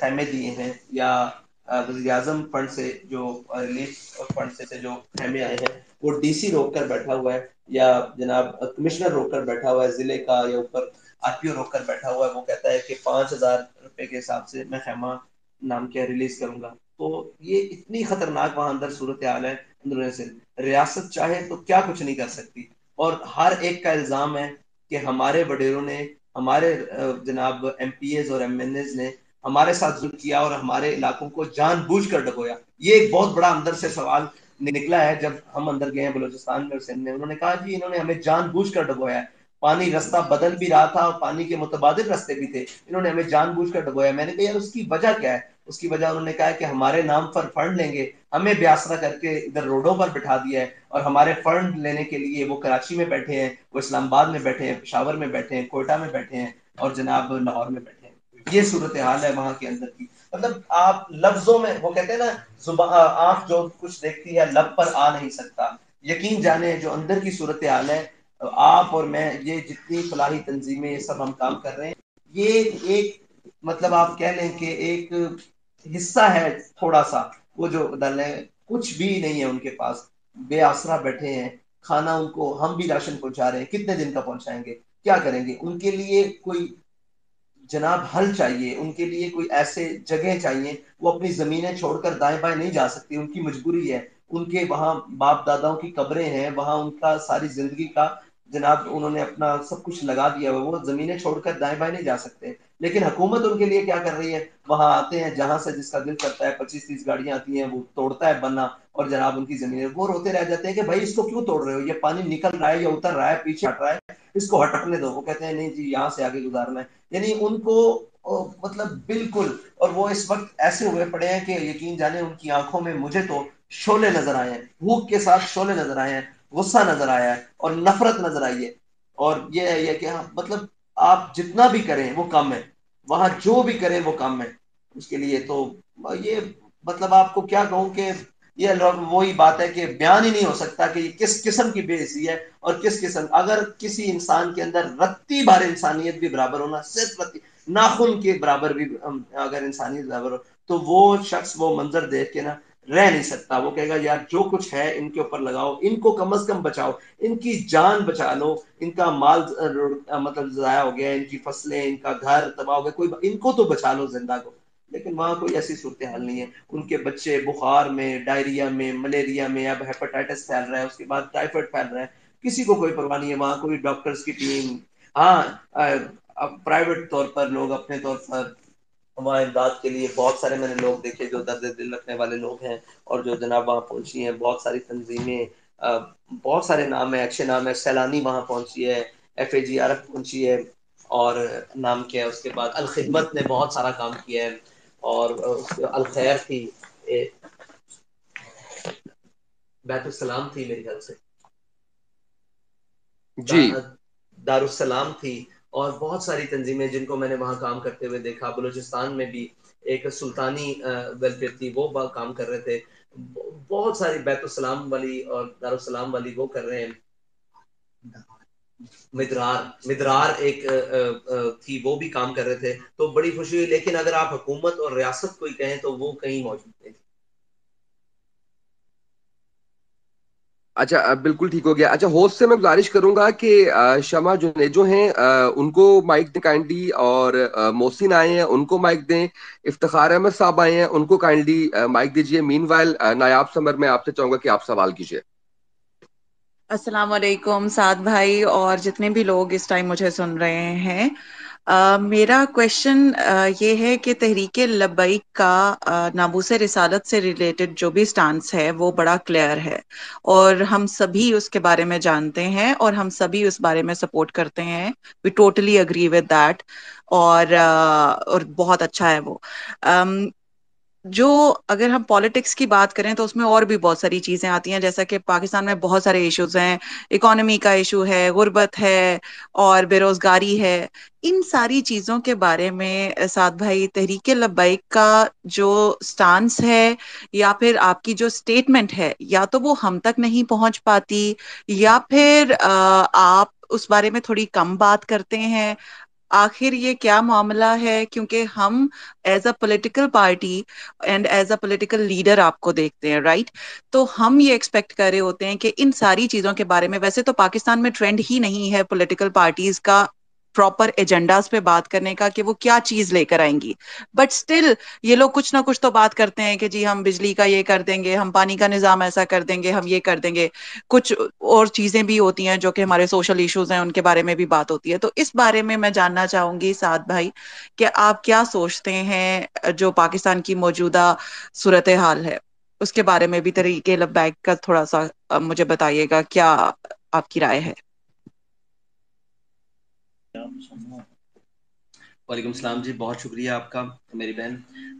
خیمے دیے ہیں, یا وزیر اعظم فنڈ سے جو ریلیف فنڈ سے جو خیمے آئے ہیں, وہ ڈی سی روک کر بیٹھا ہوا ہے, یا جناب کمشنر روک کر بیٹھا ہوا ہے ضلع کا, یا اوپر آر پی او روک کر بیٹھا ہوا ہے. وہ کہتا ہے کہ 5,000 روپے کے حساب سے میں خیمہ نام کیا ریلیز کروں گا. تو یہ اتنی خطرناک وہاں اندر صورتحال ہے. اندرون سے ریاست چاہے تو کیا کچھ نہیں کر سکتی, اور ہر ایک کا الزام ہے کہ ہمارے وڈیروں نے, ہمارے جناب ایم پی ایز اور ایم این ایز نے ہمارے ساتھ ظلم کیا اور ہمارے علاقوں کو جان بوجھ کر ڈبویا. یہ ایک بہت بڑا اندر سے سوال نکلا ہے جب ہم اندر گئے ہیں بلوچستان میں اور سندھ میں. انہوں نے کہا جی انہوں نے ہمیں جان بوجھ کر ڈبویا ہے. پانی رستہ بدل بھی رہا تھا اور پانی کے متبادل رستے بھی تھے, انہوں نے ہمیں جان بوجھ کر ڈبویا. میں نے کہا یار اس کی وجہ کیا ہے؟ اس کی وجہ انہوں نے کہا ہے کہ ہمارے نام پر فنڈ لیں گے, ہمیں بیاسرا کر کے ادھر روڈوں پر بٹھا دیا ہے, اور ہمارے فنڈ لینے کے لیے وہ کراچی میں بیٹھے ہیں, وہ اسلام آباد میں بیٹھے ہیں, پشاور میں بیٹھے ہیں, کوئٹہ میں بیٹھے ہیں, اور جناب لاہور میں بیٹھے ہیں. یہ صورتحال ہے وہاں کے اندر کی. مطلب آپ لفظوں میں, وہ کہتے ہیں نا زبان آنکھ جو کچھ دیکھتی ہے لب پر آ نہیں سکتا. یقین جانے جو اندر کی صورتحال ہے, آپ اور میں, یہ جتنی فلاحی تنظیمیں یہ سب ہم کام کر رہے ہیں, یہ ایک مطلب آپ کہہ لیں کہ ایک حصہ ہے تھوڑا سا. وہ جو دل ہے کچھ بھی نہیں ہے ان کے پاس, بے آسرا بیٹھے ہیں. کھانا ان کو ہم بھی راشن پہنچا رہے ہیں, کتنے دن کا پہنچائیں گے, کیا کریں گے؟ ان کے لیے کوئی جناب حل چاہیے, ان کے لیے کوئی ایسے جگہ چاہیے. وہ اپنی زمینیں چھوڑ کر دائیں بائیں نہیں جا سکتی, ان کی مجبوری ہے. ان کے وہاں باپ داداؤں کی قبریں ہیں, وہاں ان کا ساری زندگی کا جناب انہوں نے اپنا سب کچھ لگا دیا ہوا, وہ زمینیں چھوڑ کر دائیں بائیں نہیں جا سکتے. لیکن حکومت ان کے لیے کیا کر رہی ہے؟ وہاں آتے ہیں جہاں سے جس کا دل کرتا ہے, 25-30 گاڑیاں آتی ہیں, وہ توڑتا ہے بنا, اور جناب ان کی زمینیں وہ روتے رہ جاتے ہیں کہ بھائی اس کو کیوں توڑ رہے ہو, یہ پانی نکل رہا ہے یا اتر رہا ہے, پیچھے ہٹ رہا ہے, اس کو ہٹنے دو. وہ کہتے ہیں نہیں جی یہاں سے آگے گزارنا ہے. یعنی ان کو مطلب بالکل, اور وہ اس وقت ایسے ہوئے پڑے ہیں کہ یقین جانے ان کی آنکھوں میں مجھے تو شعلے نظر آئے ہیں, بھوک کے ساتھ شعلے نظر آئے ہیں, غصہ نظر آیا ہے, اور نفرت نظر آئی ہے. اور یہ ہے کہ مطلب آپ جتنا بھی کریں وہ کم ہے, وہاں جو بھی کریں وہ کم ہے اس کے لیے. تو یہ مطلب آپ کو کیا کہوں کہ یہ وہی بات ہے کہ بیان ہی نہیں ہو سکتا کہ یہ کس قسم کی بے حسی ہے, اور کس قسم, اگر کسی انسان کے اندر رتی بھر انسانیت بھی برابر ہونا, صرف رتی ناخن کے برابر بھی اگر انسانیت برابر ہو, تو وہ شخص وہ منظر دیکھ کے نا رہ نہیں سکتا. وہ کہے گا یار جو کچھ ہے ان کے اوپر لگاؤ, ان کو کم از کم بچاؤ, ان کی جان بچا لو. ان کا مال مطلب ضائع ہو گیا, ان کی فصلیں, ان کا گھر تباہ ہو گیا, کوئی ان کو تو بچا لو زندہ کو. لیکن وہاں کوئی ایسی صورتحال نہیں ہے. ان کے بچے بخار میں, ڈائریا میں, ملیریا میں, اب ہیپاٹائٹس پھیل رہا ہے, اس کے بعد ٹائیفائڈ پھیل رہا ہے, کسی کو کوئی پرواہ نہیں ہے. وہاں کوئی ڈاکٹرز کی ٹیم, ہاں پرائیویٹ طور پر لوگ اپنے طور پر وہاں امداد کے لیے بہت سارے میں نے لوگ دیکھے جو درد دل رکھنے والے لوگ ہیں, اور جو جناب وہاں پہنچی ہیں. بہت ساری تنظیمیں, بہت سارے نام ہے, اچھے نام ہے. سیلانی وہاں پہنچی ہے, FAGRF پہنچی ہے, اور نام کیا ہے اس کے بعد الخدمت نے بہت سارا کام کیا ہے, اور الخیر تھی, بیت السلام تھی میرے خیال سے, جی دارالسلام تھی, اور بہت ساری تنظیمیں جن کو میں نے وہاں کام کرتے ہوئے دیکھا. بلوچستان میں بھی ایک سلطانی ویلفیئر تھی, وہ کام کر رہے تھے. بہت ساری بیت السلام والی اور دارالسلام والی وہ کر رہے ہیں. مدرار ایک تھی, وہ بھی کام کر رہے تھے. تو بڑی خوشی ہوئی. لیکن اگر آپ حکومت اور ریاست کوئی کہیں تو وہ کہیں موجود نہیں تھی. اچھا بالکل ٹھیک ہو گیا. اچھا ہوسٹ سے میں گزارش کروں گا کہ شمع جو ہیں ان کو مائک دیں کائنڈلی, اور محسن آئے ہیں ان کو مائک دیں, افتخار احمد صاحب آئے ہیں ان کو کائنڈلی مائک دیجیے. مین وائل نایاب سمر میں آپ سے چاہوں گا کہ آپ سوال کیجیے. السلام علیکم سعد بھائی اور جتنے بھی لوگ اس ٹائم مجھے سن رہے ہیں. میرا کویشچن یہ ہے کہ تحریک لبیک کا ناموس رسالت سے ریلیٹڈ جو بھی سٹانس ہے وہ بڑا کلیئر ہے, اور ہم سبھی اس کے بارے میں جانتے ہیں, اور ہم سبھی اس بارے میں سپورٹ کرتے ہیں. وی ٹوٹلی اگری ود دیٹ, اور بہت اچھا ہے وہ. جو اگر ہم پالیٹکس کی بات کریں تو اس میں اور بھی بہت ساری چیزیں آتی ہیں, جیسا کہ پاکستان میں بہت سارے ایشوز ہیں. اکانومی کا ایشو ہے, غربت ہے, اور بے روزگاری ہے. ان ساری چیزوں کے بارے میں سعد بھائی تحریک لبیک کا جو سٹانس ہے یا پھر آپ کی جو سٹیٹمنٹ ہے, یا تو وہ ہم تک نہیں پہنچ پاتی, یا پھر آپ اس بارے میں تھوڑی کم بات کرتے ہیں. آخر یہ کیا معاملہ ہے؟ کیونکہ ہم as a political party and as a political leader آپ کو دیکھتے ہیں, رائٹ؟ تو ہم یہ ایکسپیکٹ کر رہے ہوتے ہیں کہ ان ساری چیزوں کے بارے میں, ویسے تو پاکستان میں ٹرینڈ ہی نہیں ہے پولیٹیکل پارٹیز کا پراپر ایجنڈاز پہ بات کرنے کا کہ وہ کیا چیز لے کر آئیں گی. بٹ اسٹل یہ لوگ کچھ نہ کچھ تو بات کرتے ہیں کہ جی ہم بجلی کا یہ کر دیں گے, ہم پانی کا نظام ایسا کر دیں گے, ہم یہ کر دیں گے. کچھ اور چیزیں بھی ہوتی ہیں جو کہ ہمارے سوشل ایشوز ہیں, ان کے بارے میں بھی بات ہوتی ہے. تو اس بارے میں میں جاننا چاہوں گی سعد بھائی کہ آپ کیا سوچتے ہیں جو پاکستان کی موجودہ صورتحال ہے اس کے بارے میں بھی طریقے لبیک کا تھوڑا سا مجھے بتائیے گا, کیا آپ کی رائے ہے؟ وعلیکم السلام جی, بہت شکریہ آپ کا میری بہن.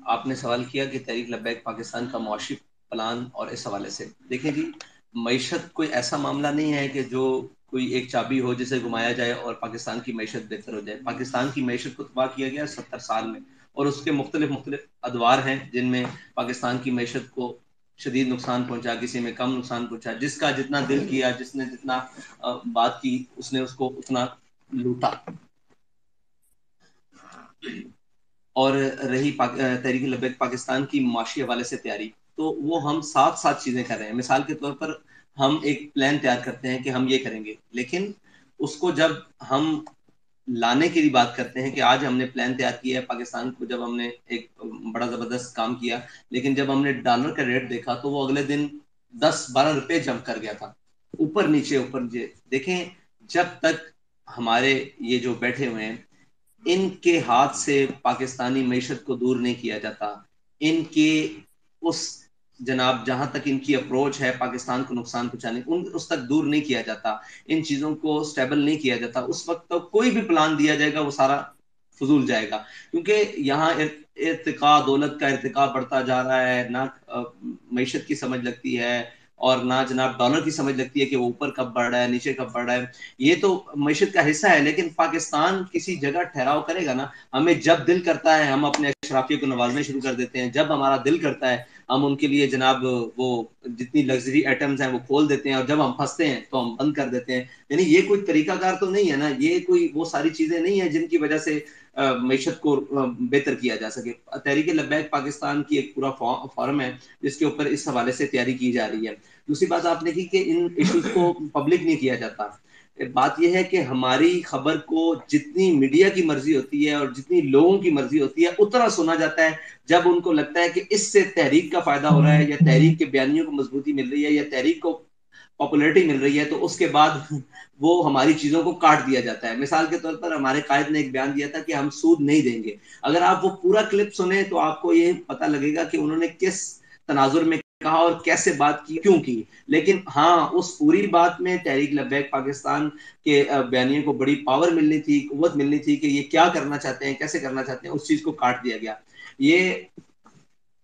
آپ نے سوال کیا کہ تحریک لبیک پاکستان کا معاشی پلان, اور اس حوالے سے دیکھیں جی, معیشت کوئی ایسا معاملہ نہیں ہے کہ جو کوئی ایک چابی ہو جسے گھمایا جائے اور پاکستان کی معیشت بہتر ہو جائے. پاکستان کی معیشت کو تباہ کیا گیا 70 سال میں, اور اس کے مختلف ادوار ہیں جن میں پاکستان کی معیشت کو شدید نقصان پہنچا, کسی میں کم نقصان پہنچا. جس کا جتنا دل کیا, جس نے جتنا بات کی, اس نے اس کو اتنا لوٹا. اور رہی تحریک لبیک پاکستان کی معاشی حوالے سے تیاری, تو وہ ہم ساتھ چیزیں کر رہے ہیں. مثال کے طور پر ہم ایک پلان تیار کرتے ہیں کہ ہم یہ کریں گے, لیکن اس کو جب ہم لانے کی بھی بات کرتے ہیں کہ آج ہم نے پلان تیار کیا ہے پاکستان کو, جب ہم نے ایک بڑا زبردست کام کیا, لیکن جب ہم نے ڈالر کا ریٹ دیکھا تو وہ اگلے دن 10-12 روپے جمپ کر گیا تھا, اوپر نیچے. دیکھیں, جب تک ہمارے یہ جو بیٹھے ہوئے ہیں ان کے ہاتھ سے پاکستانی معیشت کو دور نہیں کیا جاتا, ان کے اس جناب جہاں تک ان کی اپروچ ہے پاکستان کو نقصان پہنچانے, اس تک دور نہیں کیا جاتا, ان چیزوں کو سٹیبل نہیں کیا جاتا, اس وقت تو کوئی بھی پلان دیا جائے گا وہ سارا فضول جائے گا. کیونکہ یہاں ارتقاء, دولت کا ارتقاء بڑھتا جا رہا ہے, نہ معیشت کی سمجھ لگتی ہے اور نہ جناب ڈالر کی سمجھ لگتی ہے کہ وہ اوپر کب بڑھ رہا ہے, نیچے کب بڑھ رہا ہے. یہ تو معیشت کا حصہ ہے, لیکن پاکستان کسی جگہ ٹھہراؤ کرے گا نا. ہمیں جب دل کرتا ہے ہم اپنے اشرافیہ کو نوازنے شروع کر دیتے ہیں, جب ہمارا دل کرتا ہے ہم ان کے لیے جناب وہ جتنی لگژری آئٹمز ہیں وہ کھول دیتے ہیں, اور جب ہم پھنستے ہیں تو ہم بند کر دیتے ہیں. یعنی یہ کوئی طریقہ کار تو نہیں ہے نا, یہ کوئی وہ ساری چیزیں نہیں ہیں جن کی وجہ سے معیشت کو بہتر کیا جا سکے. تحریک لبیک پاکستان کی ایک پورا فارم ہے جس کے اوپر اس حوالے سے تیاری کی جا رہی ہے. دوسری بات آپ نے کی کہ ان ایشوز کو پبلک نہیں کیا جاتا. بات یہ ہے کہ ہماری خبر کو جتنی میڈیا کی مرضی ہوتی ہے اور جتنی لوگوں کی مرضی ہوتی ہے اتنا سنا جاتا ہے جب ان کو لگتا ہے کہ اس سے تحریک کا فائدہ ہو رہا ہے, یا تحریک کے بیانیوں کو مضبوطی مل رہی ہے, یا تحریک کو پاپولیرٹی مل رہی ہے, تو اس کے بعد وہ ہماری چیزوں کو کاٹ دیا جاتا ہے. مثال کے طور پر ہمارے قائد نے ایک بیان دیا تھا کہ ہم سود نہیں دیں گے. اگر آپ وہ پورا کلپ سنیں تو آپ کو یہ پتہ لگے گا کہ انہوں نے کس تناظر میں کہا اور کیسے بات کی, کیوں کی. لیکن ہاں, اس پوری بات میں تحریک لبیک پاکستان کے بیانیے کو بڑی پاور ملنی تھی, قوت ملنی تھی کہ یہ کیا کرنا چاہتے ہیں, کیسے کرنا چاہتے ہیں, اس چیز کو کاٹ دیا گیا. یہ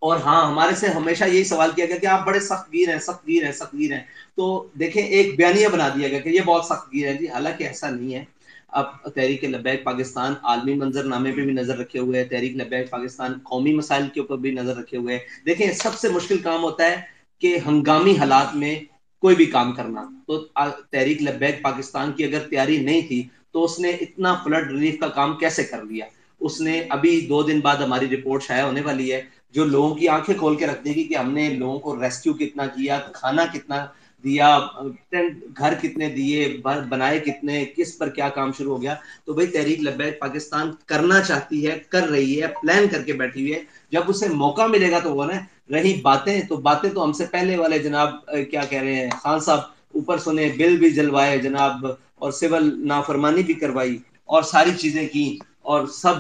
اور ہاں, ہمارے سے ہمیشہ یہی سوال کیا گیا کہ آپ بڑے سخت گیر ہیں, سخت گیر ہیں, سخت گیر ہیں. تو دیکھیں, ایک بیانیہ بنا دیا گیا کہ یہ بہت سخت گیر ہے جی, حالانکہ ایسا نہیں ہے. اب تحریک لبیک پاکستان عالمی منظر نامے پہ بھی نظر رکھے ہوئے ہے, تحریک لبیک پاکستان قومی مسائل کے اوپر بھی نظر رکھے ہوئے ہے. دیکھیں, سب سے مشکل کام ہوتا ہے کہ ہنگامی حالات میں کوئی بھی کام کرنا. تو تحریک لبیک پاکستان کی اگر تیاری نہیں تھی تو اس نے اتنا فلڈ ریلیف کا کام کیسے کر لیا. اس نے ابھی 2 دن بعد ہماری رپورٹ شائع ہونے والی ہے جو لوگوں کی آنکھیں کھول کے رکھ دے گی کہ ہم نے لوگوں کو ریسکیو کتنا کیا, کھانا کتنا دیا, گھر کتنے دیے, بنائے کتنے, کس پر کیا کام شروع ہو گیا. تو بھائی تحریک لبیک پاکستان کرنا چاہتی ہے, کر رہی ہے, پلان کر کے بیٹھی ہوئی ہے. جب اسے موقع ملے گا تو وہ نا, رہی باتیں تو ہم سے پہلے والے جناب کیا کہہ رہے ہیں خان صاحب, اوپر سنے بل بھی جلوائے جناب, اور سول نافرمانی بھی کروائی, اور ساری چیزیں کی, اور سب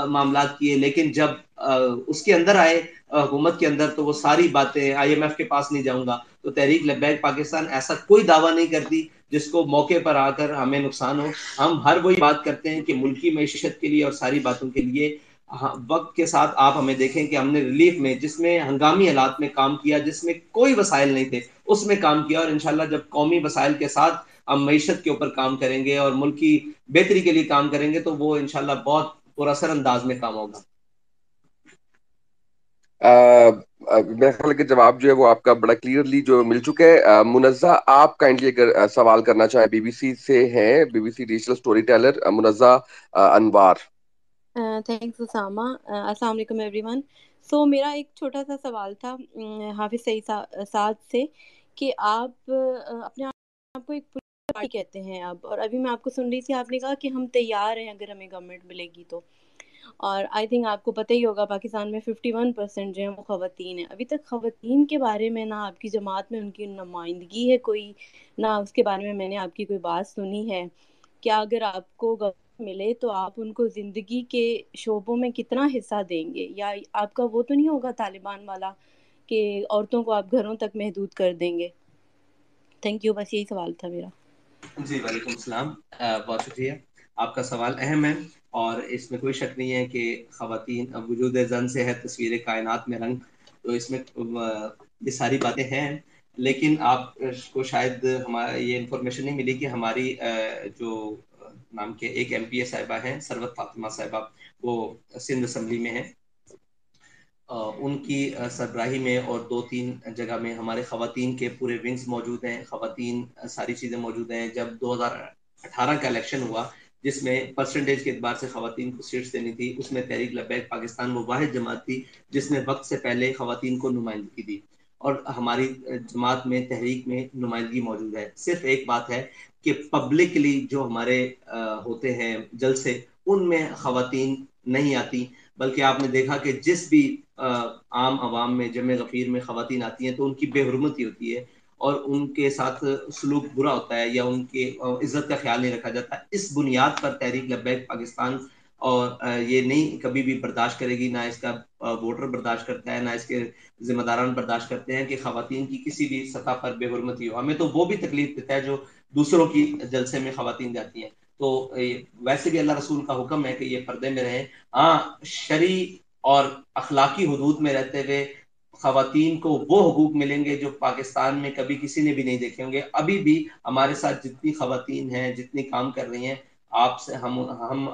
معاملات کیے. لیکن جب اس کے اندر آئے حکومت کے اندر, تو وہ ساری باتیں IMF کے پاس نہیں جاؤں گا. تو تحریک لبیک پاکستان ایسا کوئی دعویٰ نہیں کرتی جس کو موقع پر آ کر ہمیں نقصان ہو. ہم ہر وہی بات کرتے ہیں کہ ملکی معیشت کے لیے اور ساری باتوں کے لیے وقت کے ساتھ آپ ہمیں دیکھیں کہ ہم نے ریلیف میں, جس میں ہنگامی حالات میں کام کیا, جس میں کوئی وسائل نہیں تھے, اس میں کام کیا. اور انشاءاللہ جب قومی وسائل کے ساتھ ہم معیشت کے اوپر کام کریں گے اور ملک کی بہتری کے لیے کام کریں گے تو وہ انشاءاللہ بہت پراثر انداز میں کام ہوگا. میرا خیال ہے کہ جواب جو ہے وہ آپ کا بڑا کلیئرلی جو مل چکا ہے. منزہ, آپ کائنڈلی اگر سوال کرنا چاہیں, BBC سے ہیں, BBC ڈیجیٹل سٹوری ٹیلر منزہ انوار. تھینکس اسامہ. السلام علیکم ایوری ون. سو میرا ایک چھوٹا سا سوال تھا حافظ سعید سعد سے کہ آپ اپنے آپ کو ایک پارٹی کہتے ہیں اب، اور ابھی میں آپ کو سن رہی تھی، آپ نے کہا کہ ہم تیار ہیں اگر ہمیں گورنمنٹ ملے گی تو. اور آئی تھنک آپ کو پتہ ہی ہوگا پاکستان میں 51% جو ہیں وہ خواتین ہیں. ابھی تک خواتین کے بارے میں نہ آپ کی جماعت میں ان کی نمائندگی ہے کوئی، نہ اس کے بارے میں نے آپ کی کوئی بات سنی ہے. کیا اگر آپ کو گورنمنٹ ملے تو آپ ان کو زندگی کے شعبوں میں کتنا حصہ دیں گے؟ یا آپ کا وہ تو نہیں ہوگا طالبان والا کہ عورتوں کو آپ گھروں تک محدود کر دیں گے؟ تھینک یو، بس یہی سوال تھا میرا. جی وعلیکم السلام. بہت شکریہ، آپ کا سوال اہم ہے اور اس میں کوئی شک نہیں ہے کہ خواتین وجود زن سے ہے تصویر کائنات میں رنگ، تو اس میں یہ ساری باتیں ہیں. لیکن آپ کو شاید ہمارا یہ انفارمیشن نہیں ملی کہ ہماری جو نام کے ایک ایم پی اے صاحبہ ہیں ثروت فاطمہ صاحبہ، وہ سندھ اسمبلی میں ہیں. ان کی سربراہی میں اور 2-3 جگہ میں ہمارے خواتین کے پورے ونگز موجود ہیں. خواتین ساری چیزیں موجود ہیں. جب 2018 کا الیکشن ہوا جس میں پرسنٹیج کے اعتبار سے خواتین کو سیٹس دینی تھی، اس میں تحریک لبیک پاکستان وہ واحد جماعت تھی جس نے وقت سے پہلے خواتین کو نمائندگی دی، اور ہماری جماعت میں تحریک میں نمائندگی موجود ہے. صرف ایک بات ہے کہ پبلکلی جو ہمارے ہوتے ہیں جلسے، ان میں خواتین نہیں آتی، بلکہ آپ نے دیکھا کہ جس بھی عام عوام میں جمع غفیر میں خواتین آتی ہیں تو ان کی بے حرمتی ہوتی ہے اور ان کے ساتھ سلوک برا ہوتا ہے یا ان کی عزت کا خیال نہیں رکھا جاتا. اس بنیاد پر تحریک لبیک پاکستان اور یہ نہیں کبھی بھی برداشت کرے گی، نہ اس کا ووٹر برداشت کرتا ہے، نہ اس کے ذمہ داران برداشت کرتے ہیں کہ خواتین کی کسی بھی سطح پر بے حرمتی ہو. ہمیں تو وہ بھی تکلیف دیتا ہے جو دوسروں کی جلسے میں خواتین جاتی ہیں. تو ویسے بھی اللہ رسول کا حکم ہے کہ یہ پردے میں رہیں. ہاں، شرعی اور اخلاقی حدود میں رہتے ہوئے خواتین کو وہ حقوق ملیں گے جو پاکستان میں کبھی کسی نے بھی نہیں دیکھے ہوں گے. ابھی بھی ہمارے ساتھ جتنی خواتین ہیں، جتنی کام کر رہی ہیں، آپ سے ہم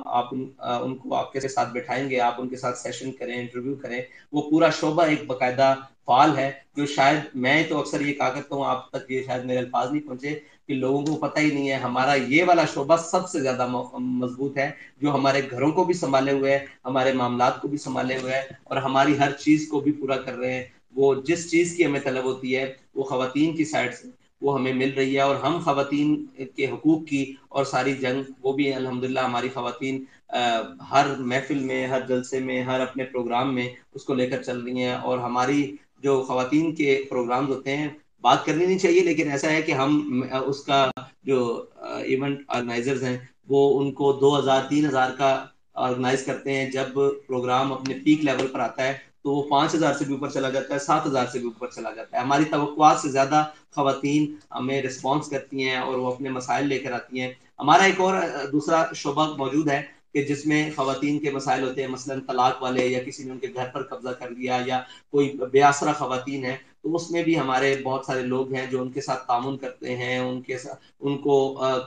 آپ ان کو آپ کے ساتھ بٹھائیں گے، آپ ان کے ساتھ سیشن کریں، انٹرویو کریں. وہ پورا شعبہ ایک باقاعدہ فعال ہے جو شاید میں تو اکثر یہ کہا کرتا ہوں، آپ تک یہ شاید میرے الفاظ نہیں پہنچے کہ لوگوں کو پتہ ہی نہیں ہے ہمارا یہ والا شعبہ سب سے زیادہ مضبوط ہے، جو ہمارے گھروں کو بھی سنبھالے ہوئے ہے، ہمارے معاملات کو بھی سنبھالے ہوئے ہے اور ہماری ہر چیز کو بھی پورا کر رہے ہیں. وہ جس چیز کی ہمیں طلب ہوتی ہے وہ خواتین کی سائڈ سے وہ ہمیں مل رہی ہے، اور ہم خواتین کے حقوق کی اور ساری جنگ وہ بھی الحمدللہ ہماری خواتین ہر محفل میں، ہر جلسے میں، ہر اپنے پروگرام میں اس کو لے کر چل رہی ہیں. اور ہماری جو خواتین کے پروگرامز ہوتے ہیں، بات کرنی نہیں چاہیے لیکن ایسا ہے کہ ہم اس کا جو ایونٹ آرگنائزرز ہیں وہ ان کو 2000-3000 کا آرگنائز کرتے ہیں. جب پروگرام اپنے پیک لیول پر آتا ہے تو وہ 5000 سے بھی اوپر چلا جاتا ہے، 7000 سے بھی اوپر چلا جاتا ہے. ہماری توقعات سے زیادہ خواتین ہمیں رسپانس کرتی ہیں اور وہ اپنے مسائل لے کر آتی ہیں. ہمارا ایک اور دوسرا شعبہ موجود ہے کہ جس میں خواتین کے مسائل ہوتے ہیں، مثلا طلاق والے، یا کسی نے ان کے گھر پر قبضہ کر لیا، یا کوئی بے آسرا خواتین ہیں، تو اس میں بھی ہمارے بہت سارے لوگ ہیں جو ان کے ساتھ تعاون کرتے ہیں، ان کو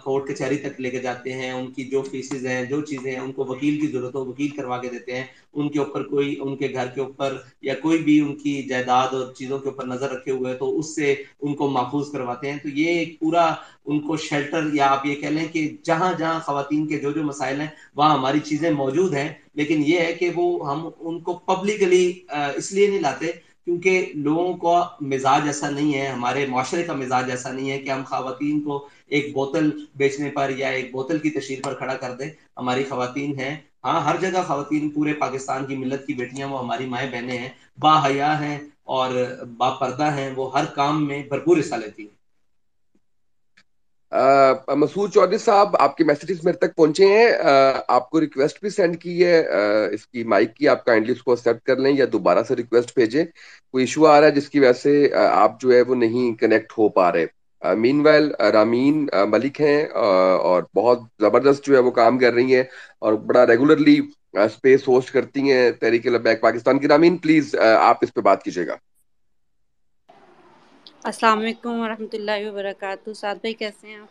کورٹ کچہری تک لے کے جاتے ہیں. ان کی جو فیسز ہیں، جو چیزیں ہیں، ان کو وکیل کی ضرورت ہو وکیل کروا کے دیتے ہیں. ان کے اوپر کوئی ان کے گھر کے اوپر یا کوئی بھی ان کی جائیداد اور چیزوں کے اوپر نظر رکھے ہوئے تو اس سے ان کو محفوظ کرواتے ہیں. تو یہ ایک پورا ان کو شیلٹر، یا آپ یہ کہہ لیں کہ جہاں جہاں خواتین کے جو جو مسائل ہیں وہاں ہماری چیزیں موجود ہیں. لیکن یہ ہے کہ وہ ہم ان کو پبلکلی اس لیے نہیں لاتے کیونکہ لوگوں کا مزاج ایسا نہیں ہے، ہمارے معاشرے کا مزاج ایسا نہیں ہے کہ ہم خواتین کو ایک بوتل بیچنے پر یا ایک بوتل کی تشہیر پر کھڑا کر دیں. ہماری خواتین ہیں، ہاں ہر جگہ خواتین، پورے پاکستان کی ملت کی بیٹیاں وہ ہماری مائیں بہنیں ہیں، با حیا ہیں اور با پردہ ہیں، وہ ہر کام میں بھرپور حصہ لیتی ہیں. مسعود چودھری صاحب، آپ کے میسیجز میرے تک پہنچے ہیں. آپ کو ریکویسٹ بھی سینڈ کی ہے اس کی مائک کی، آپ کائنڈلی اس کو ایکسیپٹ کر لیں یا دوبارہ سے ریکویسٹ بھیجیں. کوئی ایشو آ رہا ہے جس کی وجہ سے آپ جو ہے وہ نہیں کنیکٹ ہو پا رہے. مین ویل رامین ملک ہیں اور بہت زبردست جو ہے وہ کام کر رہی ہیں اور بڑا ریگولرلی اسپیس ہوسٹ کرتی ہیں تحریک لبیک پاکستان کی. رامین پلیز آپ اس پہ بات کیجیے گا. السلام علیکم ورحمۃ اللہ وبرکاتہ. سعد بھائی کیسے ہیں آپ؟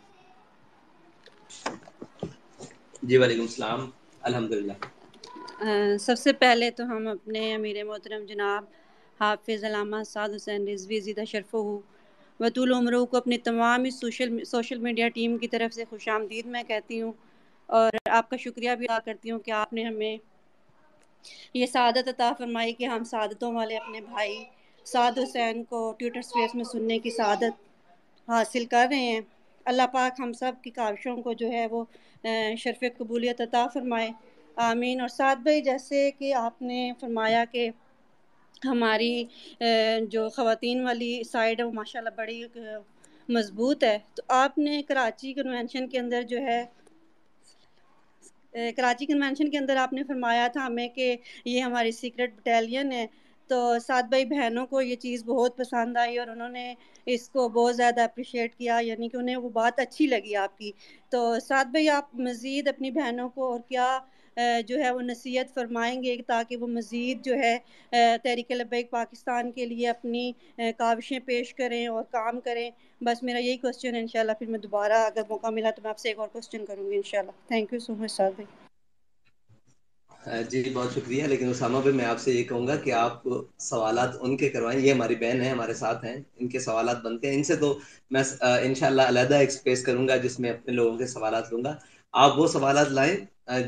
جی وعلیکم السلام، الحمدللہ. سب سے پہلے تو ہم اپنے امیر محترم جناب حافظ علامہ سعد حسین رضوی زیدہ شرفہ و طول عمرہ کو اپنے تمام اس سوشل میڈیا ٹیم کی طرف سے خوش آمدید میں کہتی ہوں، اور آپ کا شکریہ بھی ادا کرتی ہوں کہ آپ نے ہمیں یہ سعادت عطا فرمائی کہ ہم سعادتوں والے اپنے بھائی سعد حسین کو ٹویٹر اسپیس میں سننے کی سعادت حاصل کر رہے ہیں. اللہ پاک ہم سب کی کاوشوں کو جو ہے وہ شرف قبولیت عطا فرمائے، آمین۔ اور سعد بھائی جیسے کہ آپ نے فرمایا کہ ہماری جو خواتین والی سائڈ ہے وہ ماشاءاللہ بڑی مضبوط ہے، تو آپ نے کراچی کنونشن کے اندر جو ہے کراچی کنونشن کے اندر آپ نے فرمایا تھا ہمیں کہ یہ ہماری سیکرٹ بٹالین ہے، تو سعد بھائی بہنوں کو یہ چیز بہت پسند آئی اور انہوں نے اس کو بہت زیادہ اپریشیٹ کیا، یعنی کہ انہیں وہ بات اچھی لگی آپ کی۔ تو سعد بھائی آپ مزید اپنی بہنوں کو اور کیا جو ہے وہ نصیحت فرمائیں گے تاکہ وہ مزید جو ہے تحریک لبیک پاکستان کے لیے اپنی کاوشیں پیش کریں اور کام کریں؟ بس میرا یہی کوسچن ہے، انشاءاللہ پھر میں دوبارہ اگر موقع ملا تو میں آپ سے ایک اور کوسچن کروں گی انشاءاللہ۔ تھینک یو سو مچ سعد بھائی۔ جی بہت شکریہ، لیکن اسامہ بھائی میں آپ سے یہ کہوں گا کہ آپ سوالات ان کے کروائیں، یہ ہماری بہن ہے، ہمارے ساتھ ہیں، ان کے سوالات بنتے ہیں، ان سے تو میں انشاءاللہ علیحدہ ایک اسپیس کروں گا جس میں اپنے لوگوں کے سوالات لوں گا۔ آپ وہ سوالات لائیں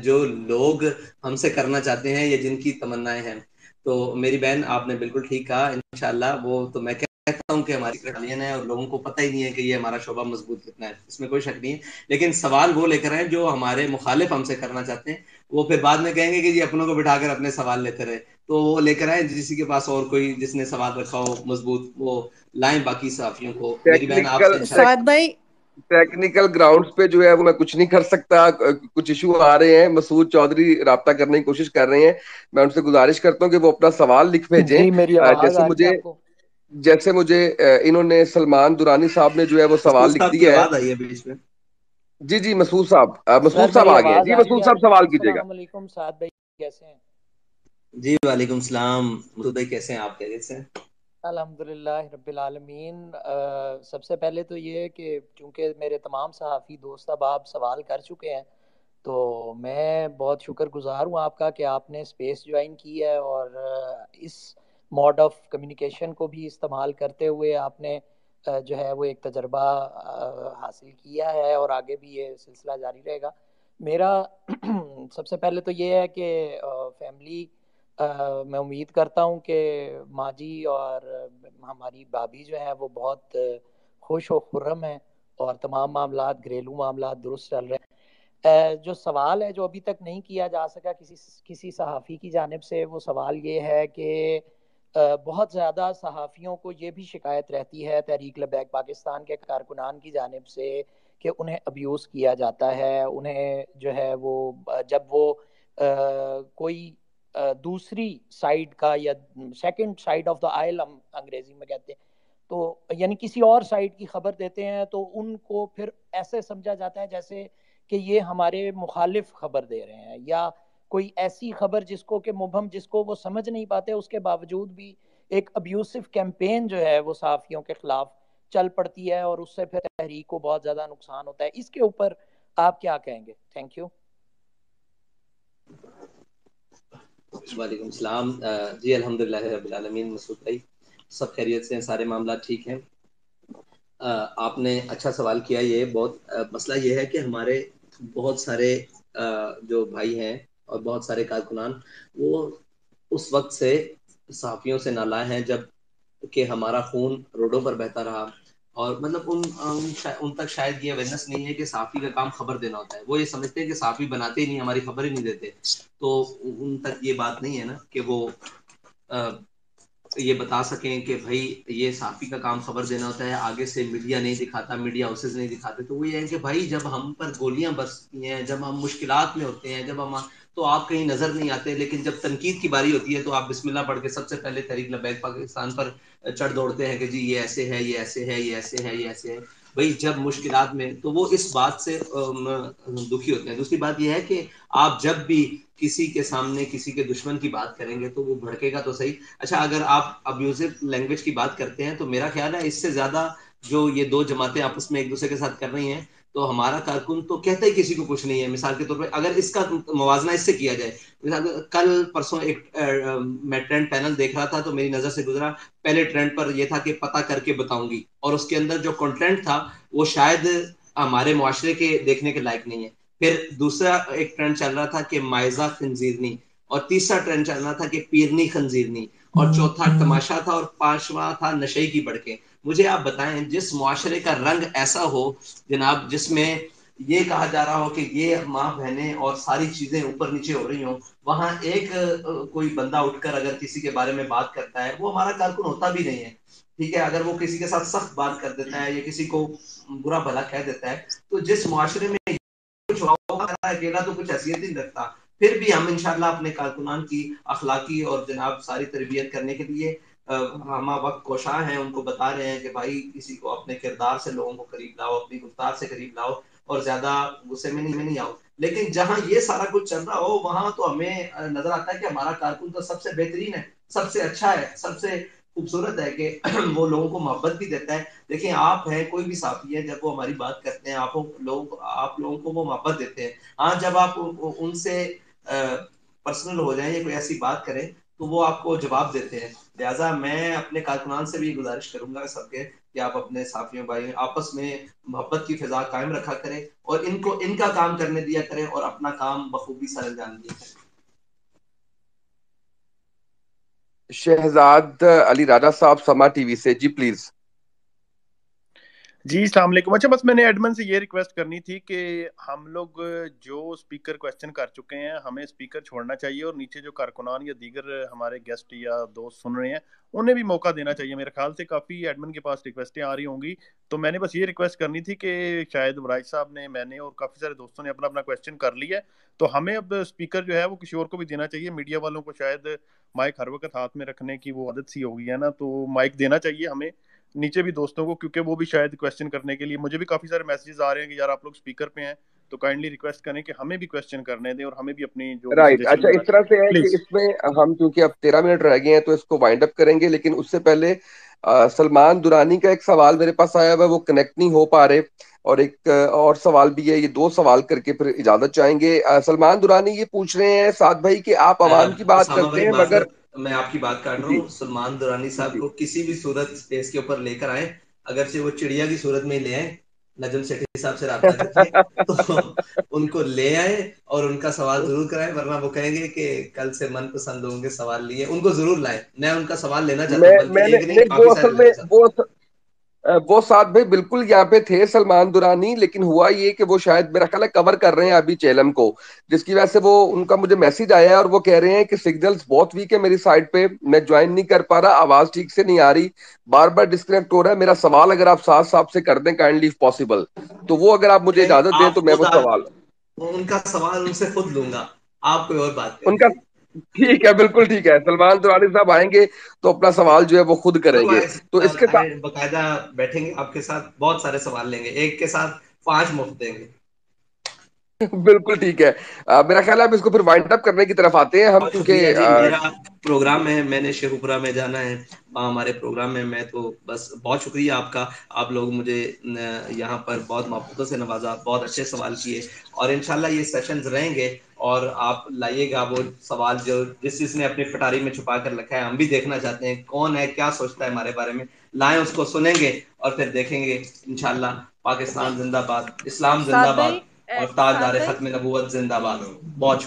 جو لوگ ہم سے کرنا چاہتے ہیں یا جن کی تمنائیں ہیں۔ تو میری بہن آپ نے بالکل ٹھیک کہا، انشاءاللہ وہ تو میں کہتا ہوں کہ ہماری بٹالین ہے اور لوگوں کو پتہ ہی نہیں ہے کہ یہ ہمارا شعبہ مضبوط کتنا ہے، اس میں کوئی شک نہیں ہے، لیکن سوال وہ لے کر آئیں جو ہمارے مخالف ہم سے کرنا چاہتے ہیں، وہ پھر بعد میں کہیں گے کہ جی اپنوں کو بٹھا کر اپنے سوال لیتے رہے، تو وہ لے کر آئیں کسی کے پاس اور کوئی جس نے سوال رکھا ہو مضبوط، وہ لائیں باقی صحافیوں کو۔ میری بہن آپ سے سعد بھائی ٹیکنیکل گراؤنڈز پہ جو ہے وہ میں کچھ نہیں کر سکتا، کچھ ایشو آ رہے ہیں، مسعود چودھری رابطہ کرنے کی کوشش کر رہے ہیں، میں ان سے گزارش کرتا ہوں کہ وہ اپنا سوال لکھ بھیجیں۔ جی میری آواز آ رہی ہے آپ کو؟ جیسے مجھے انہوں نے سلمان دورانی صاحب نے جو ہے وہ سوال لکھ دیا ہے۔ آواز آئی ہے بیچ میں۔ جی جی مسعود صاحب سر میری آ گئے ہیں۔ آواز جی آ رہی مسعود ہے؟ صاحب سوال کیجیے گا۔ السلام علیکم، سعد بھائی کیسے ہیں؟ جی وعلیکم السلام، مسعود بھائی کیسے ہیں آپ؟ خیریت سے ہیں؟ الحمدللہ رب العالمین۔ سب سے پہلے تو یہ کہ چونکہ میرے تمام صحافی دوست احباب سوال کر چکے ہیں تو میں بہت شکر گزار ہوں آپ کا کہ آپ نے اسپیس جوائن کی ہے اور اس موڈ آف کمیونیکیشن کو بھی استعمال کرتے ہوئے آپ نے جو ہے وہ ایک تجربہ حاصل کیا ہے اور آگے بھی یہ سلسلہ جاری رہے گا۔ میرا سب سے پہلے تو یہ ہے کہ فیملی میں امید کرتا ہوں کہ ماں جی اور ہماری بھابھی جو ہیں وہ بہت خوش و خرم ہیں اور تمام معاملات گھریلو معاملات درست چل رہے ہیں۔ جو سوال ہے جو ابھی تک نہیں کیا جا سکا کسی صحافی کی جانب سے، وہ سوال یہ ہے کہ بہت زیادہ صحافیوں کو یہ بھی شکایت رہتی ہے تحریک لبیک پاکستان کے کارکنان کی جانب سے کہ انہیں ابیوز کیا جاتا ہے، انہیں جو ہے وہ جب وہ کوئی دوسری سائیڈ کا یا second side of the oil ہم انگریزی میں کہتے ہیں، تو یعنی کسی اور سائیڈ کی خبر دیتے ہیں تو ان کو پھر ایسے سمجھا جاتا ہے جیسے کہ یہ ہمارے مخالف خبر دے رہے ہیں، یا کوئی ایسی خبر جس کو کہ مبہم جس کو وہ سمجھ نہیں پاتے، اس کے باوجود بھی ایک ابیوسو کیمپین جو ہے وہ صحافیوں کے خلاف چل پڑتی ہے اور اس سے پھر تحریک کو بہت زیادہ نقصان ہوتا ہے۔ اس کے اوپر آپ کیا کہیں گے؟ Thank you. وعلیکم السلام۔ جی الحمدللہ رب العالمین، مسعود بھائی سب خیریت سے ہیں، سارے معاملات ٹھیک ہیں۔ آپ نے اچھا سوال کیا۔ یہ بہت مسئلہ یہ ہے کہ ہمارے بہت سارے جو بھائی ہیں اور بہت سارے کارکنان وہ اس وقت سے صحافیوں سے نالاں ہیں جب کہ ہمارا خون روڈوں پر بہتا رہا، اور مطلب ان تک شاید یہ اویئرنیس نہیں ہے کہ صحافی کا کام خبر دینا ہوتا ہے۔ وہ یہ سمجھتے ہیں کہ صحافی بناتے ہی نہیں، ہماری خبر ہی نہیں دیتے، تو ان تک یہ بات نہیں ہے نا کہ وہ یہ بتا سکیں کہ بھائی یہ صحافی کا کام خبر دینا ہوتا ہے، آگے سے میڈیا نہیں دکھاتا، میڈیا ہاؤسز نہیں دکھاتے۔ تو وہ یہ ہے کہ بھائی جب ہم پر گولیاں برستی ہیں، جب ہم مشکلات میں ہوتے ہیں، جب ہم تو آپ کہیں نظر نہیں آتے، لیکن جب تنقید کی باری ہوتی ہے تو آپ بسم اللہ پڑھ کے سب سے پہلے تحریک لبیک پاکستان پر چڑھ دوڑتے ہیں کہ جی یہ ایسے ہے، یہ ایسے ہے، یہ ایسے ہے، یہ ایسے ہے۔ بھائی جب مشکلات میں تو وہ اس بات سے دکھی ہوتے ہیں۔ دوسری بات یہ ہے کہ آپ جب بھی کسی کے سامنے کسی کے دشمن کی بات کریں گے تو وہ بھڑکے گا تو صحیح۔ اچھا اگر آپ ابیوزو لینگویج کی بات کرتے ہیں تو میرا خیال ہے اس سے زیادہ جو یہ دو جماعتیں آپس میں ایک دوسرے کے ساتھ کر رہی ہیں، تو ہمارا کارکن تو کہتا ہی کسی کو کچھ نہیں ہے۔ مثال کے طور پہ اگر اس کا موازنہ اس سے کیا جائے، کل پرسوں ایک میں ٹرینڈ پینل دیکھ رہا تھا تو میری نظر سے گزرا، پہلے ٹرینڈ پر یہ تھا کہ پتہ کر کے بتاؤں گی، اور اس کے اندر جو کنٹینٹ تھا وہ شاید ہمارے معاشرے کے دیکھنے کے لائق نہیں ہے۔ پھر دوسرا ایک ٹرینڈ چل رہا تھا کہ مائزہ خنزیرنی، اور تیسرا ٹرینڈ چل رہا تھا کہ پیرنی خنزیرنی، اور چوتھا تماشا تھا، اور پانچواں تھا نشے کی بڑکیں۔ مجھے آپ بتائیں جس معاشرے کا رنگ ایسا ہو جناب جس میں یہ کہا جا رہا ہو کہ یہ ماں بہنیں اور ساری چیزیں اوپر نیچے ہو رہی ہوں، وہاں ایک کوئی بندہ اٹھ کر اگر کسی کے بارے میں بات کرتا ہے، وہ ہمارا کارکن ہوتا بھی نہیں ہے، ٹھیک ہے؟ اگر وہ کسی کے ساتھ سخت بات کر دیتا ہے یا کسی کو برا بھلا کہہ دیتا ہے، تو جس معاشرے میں کچھ اکیلا تو کچھ حیثیت ہی نہیں رکھتا. پھر بھی ہم انشاءاللہ اپنے کارکنان کی اخلاقی اور جناب ساری تربیت کرنے کے لیے ہم وقت کوشاں ہیں، ان کو بتا رہے ہیں کہ بھائی کسی کو اپنے کردار سے لوگوں کو قریب لاؤ، اپنی گفتار سے قریب لاؤ اور زیادہ غصے میں نہیں آؤ. لیکن جہاں یہ سارا کچھ چل رہا ہو وہاں تو ہمیں نظر آتا ہے کہ ہمارا کارکن تو سب سے بہترین ہے، سب سے اچھا ہے، سب سے خوبصورت ہے کہ وہ لوگوں کو محبت بھی دیتا ہے. دیکھیں آپ ہیں، کوئی بھی صحافی ہے، جب وہ ہماری بات کرتے ہیں آپ لوگوں کو وہ محبت دیتے ہیں. ہاں جب آپ ان سے پرسنل ہو جائیں یا کوئی ایسی بات کریں تو وہ آپ کو جواب دیتے ہیں. لہٰذا میں اپنے کارکنان سے بھی گزارش کروں گا سب کے کہ آپ اپنے صحافیوں بھائی آپس میں محبت کی فضا قائم رکھا کریں اور ان کا کام کرنے دیا کریں اور اپنا کام بخوبی سر انجام دیا کریں. شہزاد علی راجہ صاحب سما ٹی وی سے، جی پلیز. جی السلام علیکم. اچھا بس میں نے ایڈمن سے یہ ریکویسٹ کرنی تھی کہ ہم لوگ جو اسپیکر کویسچن کر چکے ہیں ہمیں اسپیکر چھوڑنا چاہیے اور نیچے جو کارکنان یا دیگر ہمارے گیسٹ یا دوست سن رہے ہیں انہیں بھی موقع دینا چاہیے. میرے خیال سے کافی ایڈمن کے پاس ریکویسٹیں آ رہی ہوں گی، تو میں نے بس یہ ریکویسٹ کرنی تھی کہ شاید ورائج صاحب نے، میں نے اور کافی سارے دوستوں نے اپنا اپنا کویسچن کر لیا ہے، تو ہمیں اب اسپیکر جو ہے وہ کسی اور کو بھی دینا چاہیے. میڈیا والوں کو شاید مائک ہر وقت ہاتھ میں رکھنے کی وہ عادت سی ہو گئی ہے نا، تو مائک دینا چاہیے ہمیں نیچے بھی دوستوں کو، کیونکہ وہ بھی شاید کویسچن کرنے کے لیے. مجھے بھی کافی سارے میسیجز آ رہے ہیں کہ یار آپ لوگ اسپیکر پہ ہیں تو کائنڈلی ریکویسٹ کریں کہ ہمیں بھی کویسچن کرنے دیں اور ہمیں بھی اپنی جو بھی رائٹ. سجیشن اچھا اس طرح سے ہے کہ پلیز. اس میں ہم کیونکہ اب 13 منٹ رہ گئے ہیں تو اس کو وائنڈ اپ کریں گے، لیکن اس سے پہلے سلمان درانی کا ایک سوال میرے پاس آیا ہوا ہے، وہ کنیکٹ نہیں ہو پا رہے، اور ایک اور سوال بھی ہے. یہ 2 سوال کر کے پھر اجازت چاہیں گے. سلمان درانی یہ پوچھ رہے ہیں سعد بھائی کہ آپ عوام کی بات اسامہ کرتے بھائی ہیں مگر معذرت، میں آپ کی بات کاٹ رہا جی ہوں. سلمان درانی صاحب جی کو کسی بھی صورت اسپیس کے اوپر لے کر آئیں، اگرچہ وہ چڑیا کی صورت میں لے آئیں، نجم سیٹھی صاحب سے رابطہ کر کے تو ان کو لے آئے اور ان کا سوال ضرور کرائیں، ورنہ وہ کہیں گے کہ کل سے من پسند لوگوں کے سوال لیے. ان کو ضرور لائیں، میں ان کا سوال لینا چاہتا ہوں، میں بلکہ نے ایک نہیں نہیں، کافی سارے لینا چاہتا ہوں. وہ ساتھ بھائی بالکل یہاں پہ تھے سلمان درانی، لیکن ہوا یہ کہ وہ شاید میرا خیال ہے کور کر رہے ہیں ابھی چیلم کو، جس کی وجہ سے وہ ان کا مجھے میسج آیا ہے اور وہ کہہ رہے ہیں کہ سگنلز بہت ویک ہے میری سائڈ پہ، میں جوائن نہیں کر پا رہا، آواز ٹھیک سے نہیں آ رہی، بار بار ڈسکنیکٹ ہو رہا ہے. میرا سوال اگر آپ ساتھ صاحب سے کر دیں کائنڈلی اف پاسبل، تو وہ اگر آپ مجھے نہیں اجازت دیں آپ تو میں وہ خود سوال ان کا سوال ان سے خود لوں گا، آپ کوئی اور بات ان کریں. کا ٹھیک ہے، بالکل ٹھیک ہے. سلمان درانی صاحب آئیں گے تو اپنا سوال جو ہے وہ خود کریں گے. تو اس کے ساتھ باقاعدہ بیٹھیں گے آپ کے ساتھ، بہت سارے سوال لیں گے، ایک کے ساتھ 5 مفت دیں گے. بالکل ٹھیک ہے. میرا خیال ہے اب اس کو پھر وائنڈ اپ کرنے کی طرف آتے ہیں ہم، بہت شکریہ کیونکہ جی. میرا پروگرام ہے، میں نے شیخوپورہ میں جانا ہے ہمارے پروگرام میں. میں تو بس بہت شکریہ آپ کا، آپ لوگ مجھے یہاں پر بہت محبتوں سے نوازا، بہت اچھے سوال کیے، اور انشاءاللہ یہ سیشنز رہیں گے اور آپ لائیے گا وہ سوال جو جس چیز نے اپنی پٹاری میں چھپا کر رکھا ہے. ہم بھی دیکھنا چاہتے ہیں کون ہے، کیا سوچتا ہے ہمارے بارے میں. لائیں اس کو، سنیں گے اور پھر دیکھیں گے. انشاءاللہ پاکستان زندہ باد، اسلام زندہ سعد باد بھائی اور سعد تاجدار بھائی ختم نبوت زندہ باد. بہت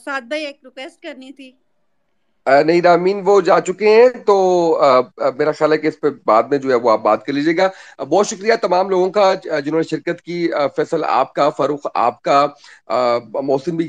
سعد بھائی ایک ریکویسٹ کرنی تھی. نہیں رامین وہ جا چکے ہیں، تو میرا خیال ہے کہ اس پہ بعد میں جو ہے وہ آپ بات کر لیجیے گا. بہت شکریہ تمام لوگوں کا جنہوں نے شرکت کی. فیصل آپ کا، فاروق آپ کا، محسن بھی